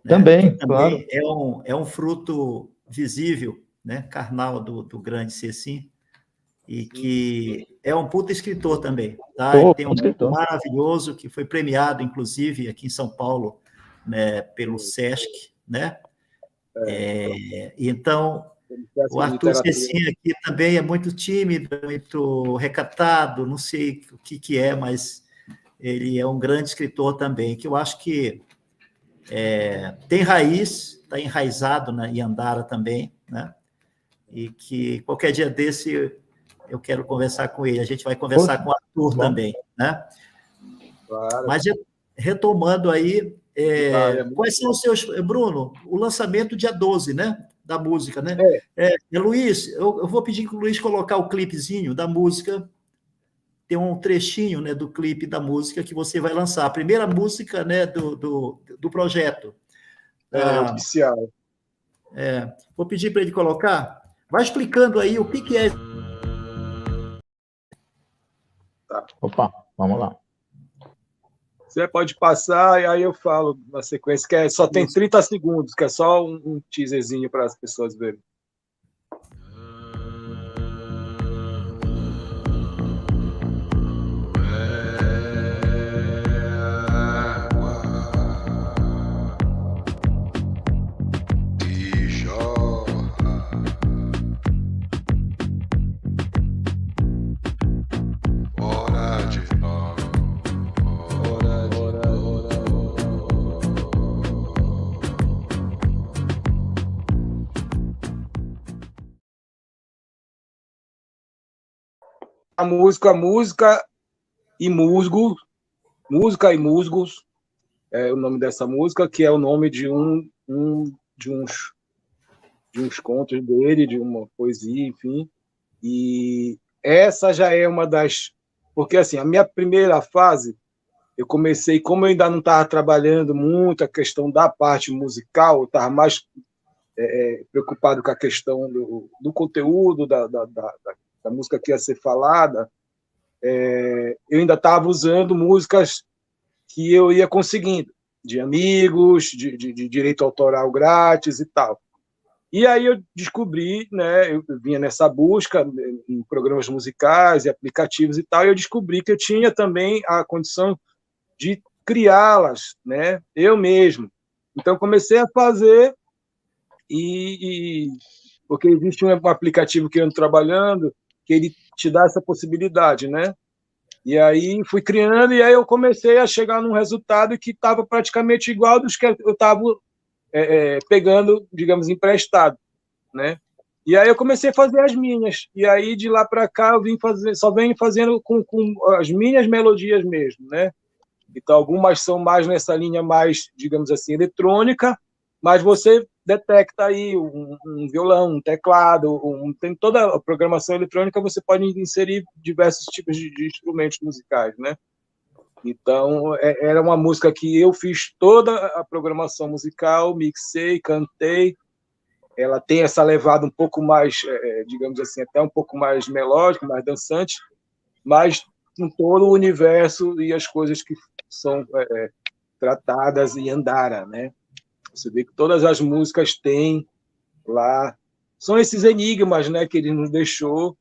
[SPEAKER 1] Né?
[SPEAKER 3] Também,
[SPEAKER 1] também
[SPEAKER 3] claro.
[SPEAKER 1] É um fruto visível, né? Carnal do grande Cecim, e que é um puta escritor também. Tá? Tem um livro maravilhoso que foi premiado, inclusive, aqui em São Paulo, né, pelo Sesc, né? Então, o Arthur Cecim aqui também é muito tímido, muito recatado, não sei o que é, mas ele é um grande escritor também, que eu acho que tem raiz, está enraizado em Andara também, né? E que qualquer dia desse eu quero conversar com ele, a gente vai conversar com o Arthur também, né?
[SPEAKER 2] Claro.
[SPEAKER 1] Mas retomando aí, quais são os seus... Bruno, o lançamento dia 12, né? Da música, né? Luiz, eu vou pedir que o Luiz colocar o clipezinho da música, tem um trechinho, né, do clipe da música que você vai lançar, a primeira música, né, do projeto.
[SPEAKER 2] Oficial.
[SPEAKER 1] Vou pedir para ele colocar. Vai explicando aí o que é.
[SPEAKER 2] Tá.
[SPEAKER 3] Opa, vamos lá.
[SPEAKER 2] Você pode passar e aí eu falo na sequência, que só tem 30 segundos, que é só um teaserzinho para as pessoas verem. A música e musgo, música e musgos é o nome dessa música, que é o nome de uns contos dele, de uma poesia, enfim. E essa já é uma das... Porque, assim, a minha primeira fase, eu comecei, como eu ainda não estava trabalhando muito a questão da parte musical, eu estava mais preocupado com a questão do conteúdo, da música que ia ser falada, eu ainda estava usando músicas que eu ia conseguindo. de amigos, de direito autoral grátis e tal. E aí eu descobri, né, eu vinha nessa busca em programas musicais e aplicativos e tal, e eu descobri que eu tinha também a condição de criá-las, né, eu mesmo. Então comecei a fazer porque existe um aplicativo que eu ando trabalhando que ele te dá essa possibilidade, né? E aí fui criando, e aí eu comecei a chegar num resultado que estava praticamente igual dos que eu estava pegando, digamos, emprestado, né? E aí eu comecei a fazer as minhas, e aí de lá para cá eu só venho fazendo com as minhas melodias mesmo, né? Então algumas são mais nessa linha mais, digamos assim, eletrônica, mas você detecta aí um violão, um teclado, tem toda a programação eletrônica, você pode inserir diversos tipos de instrumentos musicais, né? Então, era uma música que eu fiz toda a programação musical, mixei, cantei. Ela tem essa levada um pouco mais, digamos assim, até um pouco mais melódica, mais dançante, mas com todo o universo e as coisas que são tratadas em Andara, né? Você vê que todas as músicas têm lá, são esses enigmas, né, que ele nos deixou.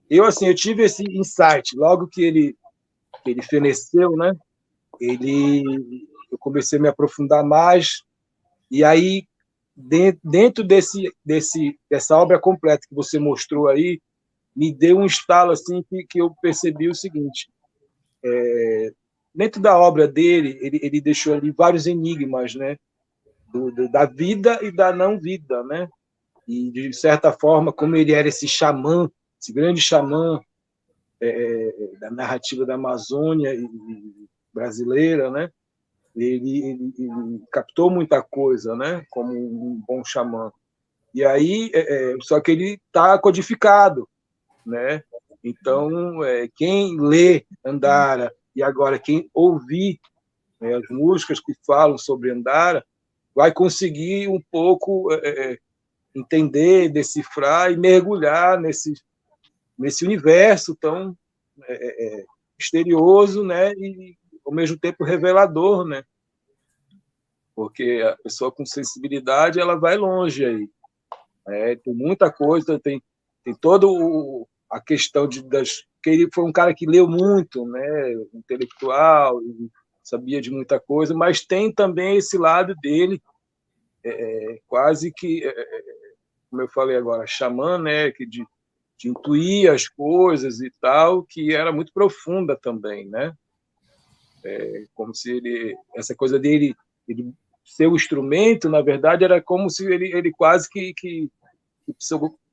[SPEAKER 2] Eu tive esse insight logo que ele feneceu, né? Eu comecei a me aprofundar mais, e aí dentro dessa obra completa que você mostrou aí, me deu um estalo assim que eu percebi o seguinte: dentro da obra dele, ele deixou ali vários enigmas, né? Da vida e da não vida, né? E de certa forma, como ele era esse xamã, esse grande xamã da narrativa da Amazônia brasileira, né? Ele captou muita coisa, né? Como um bom xamã. E aí, só que ele está codificado, né? Então, quem lê Andara e agora quem ouvir as músicas que falam sobre Andara vai conseguir um pouco entender, decifrar e mergulhar nesse universo tão misterioso, né? E ao mesmo tempo revelador, né? Porque a pessoa com sensibilidade ela vai longe aí. Tem muita coisa, tem toda a questão que ele foi um cara que leu muito, né? Intelectual, sabia de muita coisa, mas tem também esse lado dele quase que, como eu falei agora, xamã, né? Que de intuir as coisas e tal, que era muito profunda também, né? Como se essa coisa dele, ele ser o instrumento, na verdade, era como se ele quase que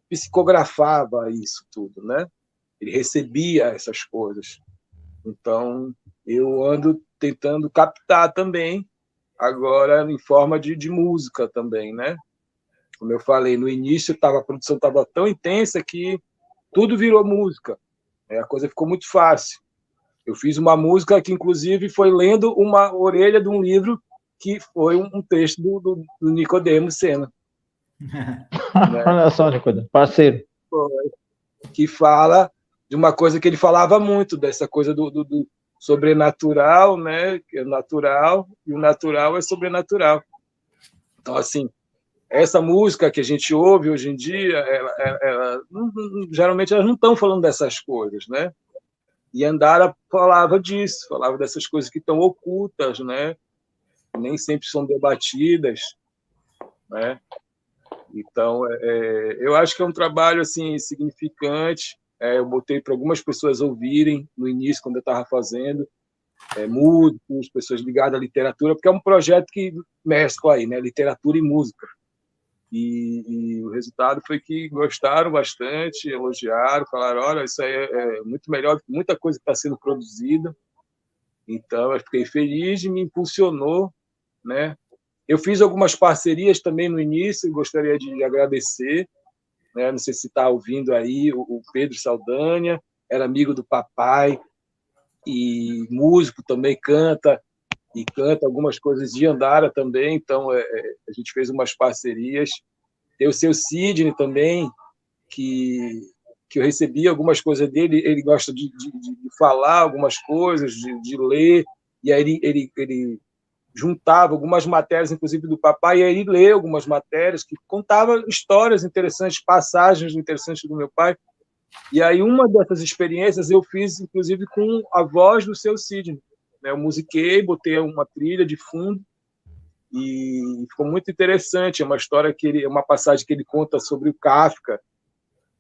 [SPEAKER 2] psicografava isso tudo, né? Ele recebia essas coisas. Então, eu ando tentando captar também, agora em forma de música também, né? Como eu falei, no início a produção estava tão intensa que tudo virou música. A coisa ficou muito fácil. Eu fiz uma música que, inclusive, foi lendo uma orelha de um livro que foi um texto do Nicodemo Senna.
[SPEAKER 3] Né? Olha só, Nicodemo, parceiro.
[SPEAKER 2] Que fala de uma coisa que ele falava muito, dessa coisa do sobrenatural, né? Que é natural, e o natural é sobrenatural. Então, assim, essa música que a gente ouve hoje em dia, geralmente elas não estão falando dessas coisas, né? E Andara falava disso, falava dessas coisas que estão ocultas, né? Nem sempre são debatidas, né? Então, eu acho que é um trabalho assim significante. Eu botei para algumas pessoas ouvirem no início, quando eu estava fazendo, músicos, pessoas ligadas à literatura, porque é um projeto que mescla aí, né? Literatura e música. E o resultado foi que gostaram bastante, elogiaram, falaram: olha, isso aí é muito melhor que muita coisa que está sendo produzida. Então, eu fiquei feliz e me impulsionou, né? Eu fiz algumas parcerias também no início, gostaria de agradecer, né? Não sei se está ouvindo aí, o Pedro Saldanha, era amigo do papai, e músico também canta algumas coisas de Andara também, então a gente fez umas parcerias. Tem o seu Sidney também, que eu recebi algumas coisas dele, ele gosta de falar algumas coisas, de ler, e aí ele juntava algumas matérias, inclusive do papai, e aí ele leu algumas matérias que contavam histórias interessantes, passagens interessantes do meu pai. E aí uma dessas experiências eu fiz, inclusive, com a voz do Seu Sidney, né? Eu musiquei, botei uma trilha de fundo, e ficou muito interessante. É uma história uma passagem que ele conta sobre o Kafka,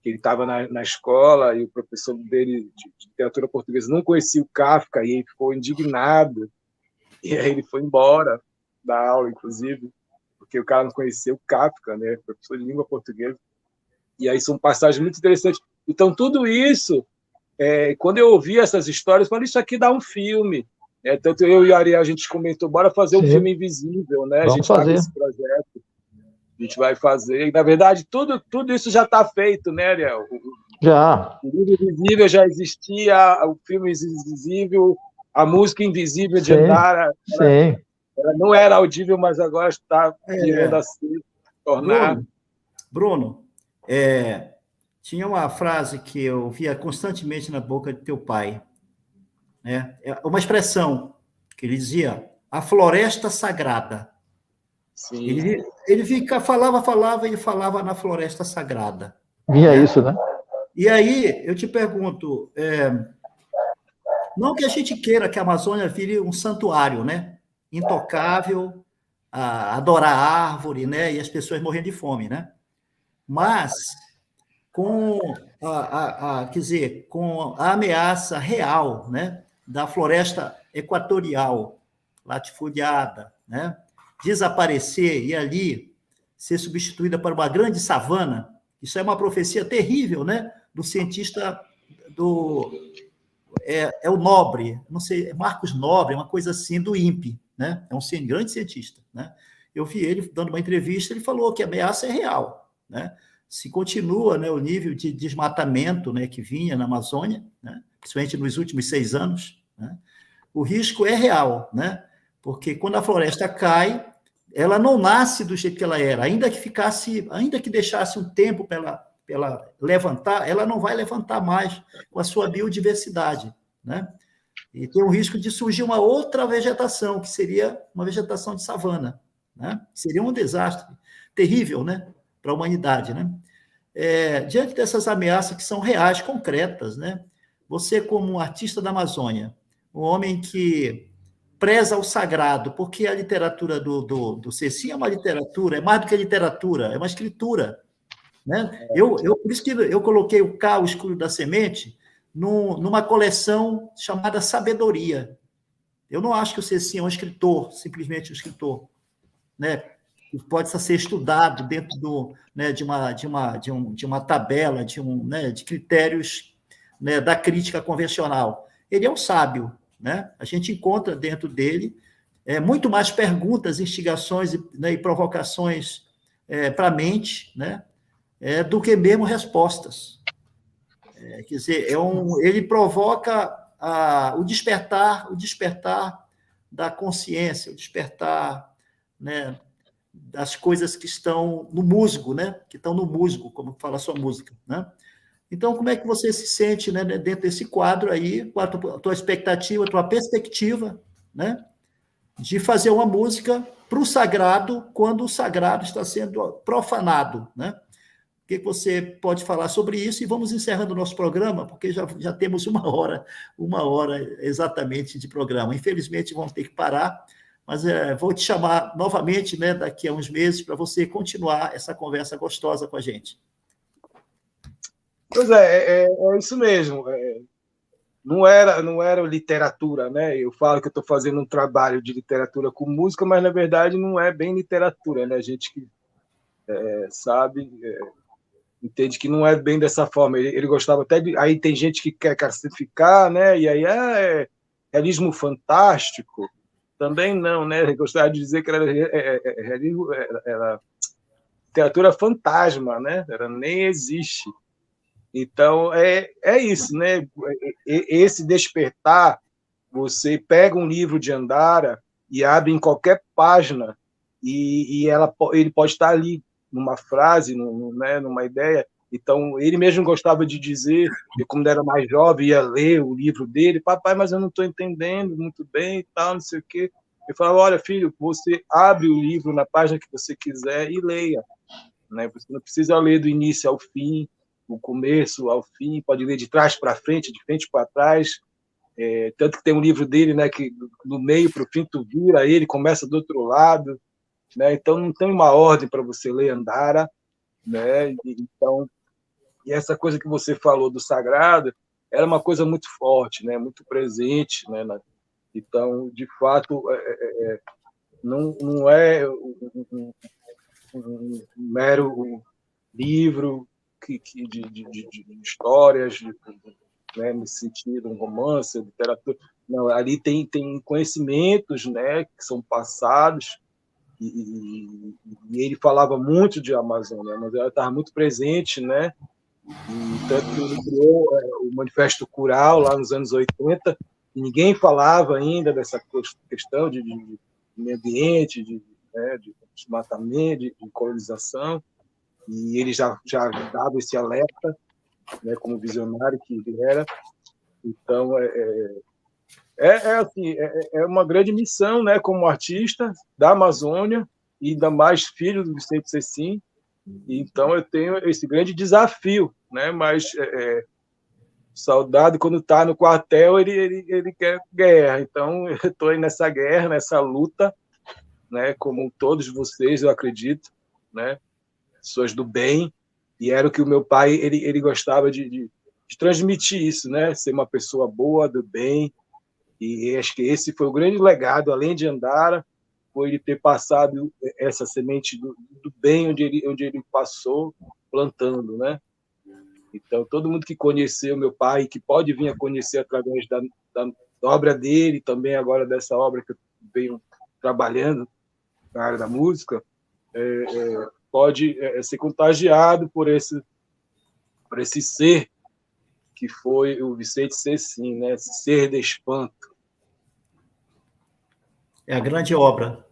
[SPEAKER 2] que ele estava na escola e o professor dele de literatura portuguesa não conhecia o Kafka e ele ficou indignado. E aí ele foi embora da aula, inclusive, porque o cara não conhecia o Kafka, né? Professor de língua portuguesa. E aí são passagens muito interessantes. Então, tudo isso, quando eu ouvi essas histórias, eu falei, isso aqui dá um filme. Tanto eu e a Ariel, a gente comentou, bora fazer um filme Invisível, né? A gente está com esse projeto. A gente vai fazer. Na verdade, tudo isso já está feito, né, Ariel?
[SPEAKER 3] Já.
[SPEAKER 2] O livro Invisível já existia, o filme Invisível, a música Invisível de Andara. Ela não era audível, mas agora está querendo assim tornar.
[SPEAKER 1] Bruno, tinha uma frase que eu via constantemente na boca de teu pai, né? Uma expressão que ele dizia: a floresta sagrada.
[SPEAKER 2] Sim.
[SPEAKER 1] Ele falava, ele falava na floresta sagrada.
[SPEAKER 3] Vinha isso, né?
[SPEAKER 1] E aí, eu te pergunto, não que a gente queira que a Amazônia vire um santuário, né? Intocável, adorar a árvore, né? E as pessoas morrendo de fome, né? Mas, com quer dizer, com a ameaça real, né? Da floresta equatorial, latifundiada, né? Desaparecer e ali ser substituída por uma grande savana, isso é uma profecia terrível, né? Do cientista é o Nobre, não sei, é Marcos Nobre, uma coisa assim, do INPE, né? É um grande cientista, né? Eu vi ele dando uma entrevista, ele falou que a ameaça é real, né? Se continua, né, o nível de desmatamento, né, que vinha na Amazônia, né, principalmente nos últimos 6 anos, né, o risco é real, né? Porque quando a floresta cai, ela não nasce do jeito que ela era, ainda que deixasse um tempo para ela levantar, ela não vai levantar mais com a sua biodiversidade, né? E tem o risco de surgir uma outra vegetação, que seria uma vegetação de savana, né? Seria um desastre terrível, né, para a humanidade, né? Diante dessas ameaças que são reais, concretas, né? Você, como um artista da Amazônia, um homem que preza o sagrado, porque a literatura do Ceci é uma literatura, é mais do que literatura, é uma escritura, né? Por isso que eu coloquei o K, o Escuro da Semente, numa coleção chamada Sabedoria. Eu não acho que o Ceci é um escritor, simplesmente um escritor, né? Que pode ser estudado dentro né, de uma tabela, né, de critérios, né, da crítica convencional. Ele é um sábio, né? A gente encontra dentro dele muito mais perguntas, instigações, né, e provocações para a mente, né, do que mesmo respostas. Quer dizer, ele provoca o despertar da consciência, o despertar, né, das coisas que estão no musgo, né, que estão no musgo, como fala a sua música, né? Então, como é que você se sente, né, dentro desse quadro aí, com a tua expectativa, a tua perspectiva, né, de fazer uma música para o sagrado, quando o sagrado está sendo profanado, né? O que você pode falar sobre isso? E vamos encerrando o nosso programa, porque já temos uma hora exatamente de programa. Infelizmente, vamos ter que parar, mas vou te chamar novamente, né, daqui a uns meses, para você continuar essa conversa gostosa com a gente.
[SPEAKER 2] Pois é isso mesmo. Não era literatura, né? Eu falo que eu estou fazendo um trabalho de literatura com música, mas, na verdade, não é bem literatura, né? A gente que sabe... entende que não é bem dessa forma. Ele gostava até de... Aí tem gente que quer classificar, né? E aí é realismo fantástico. Também não, né? Ele gostava de dizer que era literatura fantasma, né? Nem existe. Então, é isso, né? Esse despertar, você pega um livro de Andara e abre em qualquer página e ele pode estar ali, numa frase, né, numa ideia. Então, ele mesmo gostava de dizer, que quando era mais jovem, ia ler o livro dele, papai, mas eu não estou entendendo muito bem e tal, não sei o quê. Eu falava, olha, filho, você abre o livro na página que você quiser e leia, né? Você não precisa ler do início ao fim, do começo ao fim, pode ler de trás para frente, de frente para trás. Tanto que tem um livro dele, né, que do meio para o fim tu vira ele, começa do outro lado, né? Então não tem uma ordem para você ler Andara, né? Então, e essa coisa que você falou do sagrado era uma coisa muito forte, né? Muito presente, né? Então, de fato, não é um mero livro de histórias, né, nesse sentido, um romance, literatura. Não, ali tem conhecimentos, né, que são passados, e ele falava muito de Amazônia, a Amazônia estava muito presente, né, e tanto que ele criou o Manifesto Curau lá nos anos 80, e ninguém falava ainda dessa questão de meio ambiente, né, de desmatamento, de colonização, e ele já dava esse alerta, né, como visionário que ele era. Então, assim, é uma grande missão, né, como artista da Amazônia, e ainda mais filho do Vicente Cecim. Então, eu tenho esse grande desafio, né, mas soldado, quando está no quartel, ele quer guerra. Então, eu estou aí nessa guerra, nessa luta, né, como todos vocês, eu acredito, né, pessoas do bem, e era o que o meu pai ele gostava de transmitir isso, né, ser uma pessoa boa, do bem, e acho que esse foi o grande legado, além de Andara, foi ele ter passado essa semente do bem onde ele passou, plantando, né. Então, todo mundo que conheceu meu pai, que pode vir a conhecer através da obra dele, também agora dessa obra que eu venho trabalhando na área da música, pode ser contagiado por esse ser que foi o Vicente Cecim, né? Esse ser de espanto.
[SPEAKER 1] É a grande obra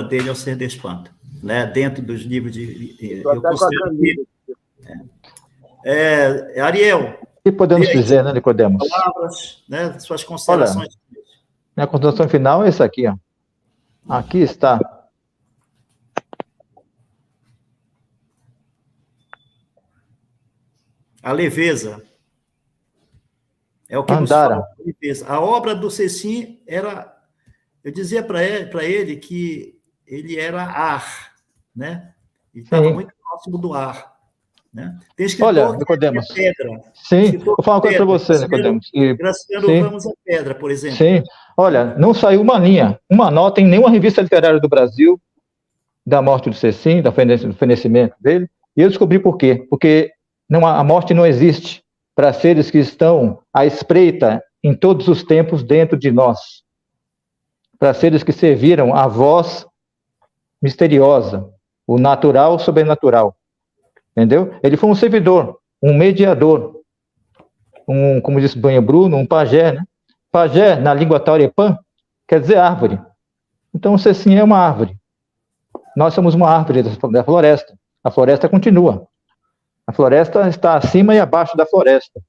[SPEAKER 1] dele, é o Ser de Espanto, né? Dentro dos livros de... Eu considero que... Ariel...
[SPEAKER 3] O que podemos dizer, né, Nicodemos?
[SPEAKER 1] Palavras, né? Suas considerações.
[SPEAKER 3] Olha, minha consideração final é essa aqui, ó. Aqui está.
[SPEAKER 1] A leveza. É o que
[SPEAKER 3] Andara.
[SPEAKER 1] nos fala a leveza. A obra do Cecim era... Eu dizia para ele que ele era ar, né? Ele estava muito próximo do ar. Né? Tem escritor.
[SPEAKER 3] Olha, Nicodemos.
[SPEAKER 1] Pedra.
[SPEAKER 3] Sim, vou falar uma coisa para você, Nicodemos.
[SPEAKER 1] Graciano Ramos é Pedra, por exemplo.
[SPEAKER 3] Sim, olha, não saiu uma linha, uma nota em nenhuma revista literária do Brasil da morte do Cecim, do fenecimento dele, e eu descobri por quê. Porque a morte não existe para seres que estão à espreita em todos os tempos dentro de nós, para seres que serviram a voz misteriosa, o natural sobrenatural. Entendeu? Ele foi um servidor, um mediador, como disse Banho Bruno, um pajé, né? Pajé, na língua taurepã, quer dizer árvore. Então, o Cecim é uma árvore. Nós somos uma árvore da floresta. A floresta continua. A floresta está acima e abaixo da floresta.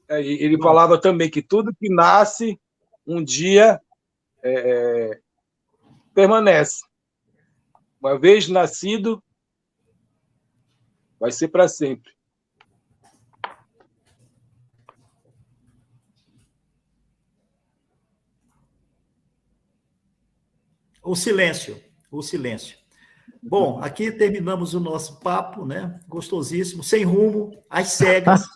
[SPEAKER 2] Ele falava também que tudo que nasce, um dia permanece. Uma vez nascido, vai ser para sempre.
[SPEAKER 1] O silêncio. Bom, aqui terminamos o nosso papo, né? Gostosíssimo, sem rumo, às cegas.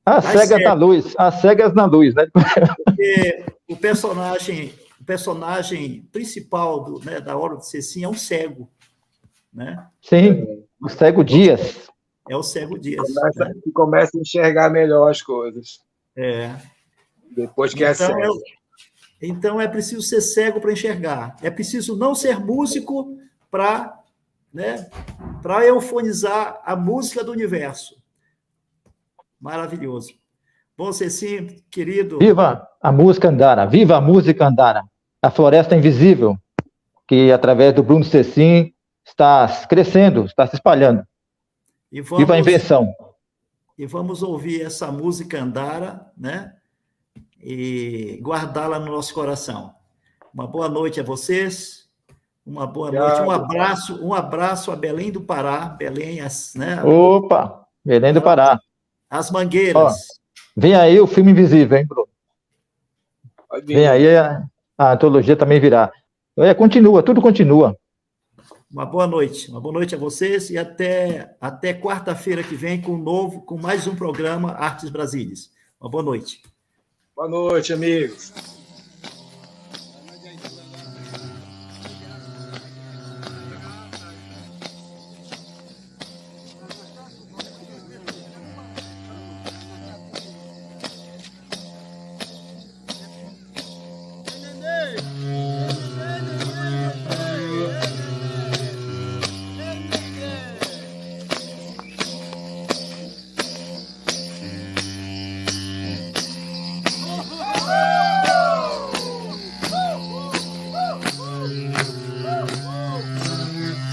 [SPEAKER 3] Às cegas na luz, né?
[SPEAKER 1] Porque o personagem principal da obra do Cecim é um cego, né?
[SPEAKER 3] Sim, o cego Dias.
[SPEAKER 1] É o cego Dias.
[SPEAKER 2] Começa a enxergar melhor as coisas. Depois que
[SPEAKER 1] então,
[SPEAKER 2] cego.
[SPEAKER 1] Então é preciso ser cego para enxergar. É preciso não ser músico para eufonizar a música do universo. Maravilhoso. Bom, Cecim, querido...
[SPEAKER 3] Viva a música Andara, viva a música Andara, a floresta invisível, que através do Bruno Cecim está crescendo, está se espalhando. Viva a invenção.
[SPEAKER 1] E vamos ouvir essa música Andara, né? e guardá-la no nosso coração. Uma boa noite a vocês, uma boa
[SPEAKER 2] Obrigado.
[SPEAKER 1] noite, um abraço a Belém do Pará, Belém, né,
[SPEAKER 3] Opa, Belém do Pará.
[SPEAKER 1] as Mangueiras.
[SPEAKER 3] Vem aí o filme Invisível, hein, Bruno?
[SPEAKER 2] Pode vir.
[SPEAKER 3] Vem aí a antologia também virá. Continua, tudo continua.
[SPEAKER 1] Uma boa noite a vocês e até quarta-feira que vem com mais um programa Artes Brasílias. Uma boa noite.
[SPEAKER 2] Boa noite, amigos.
[SPEAKER 5] Nenê!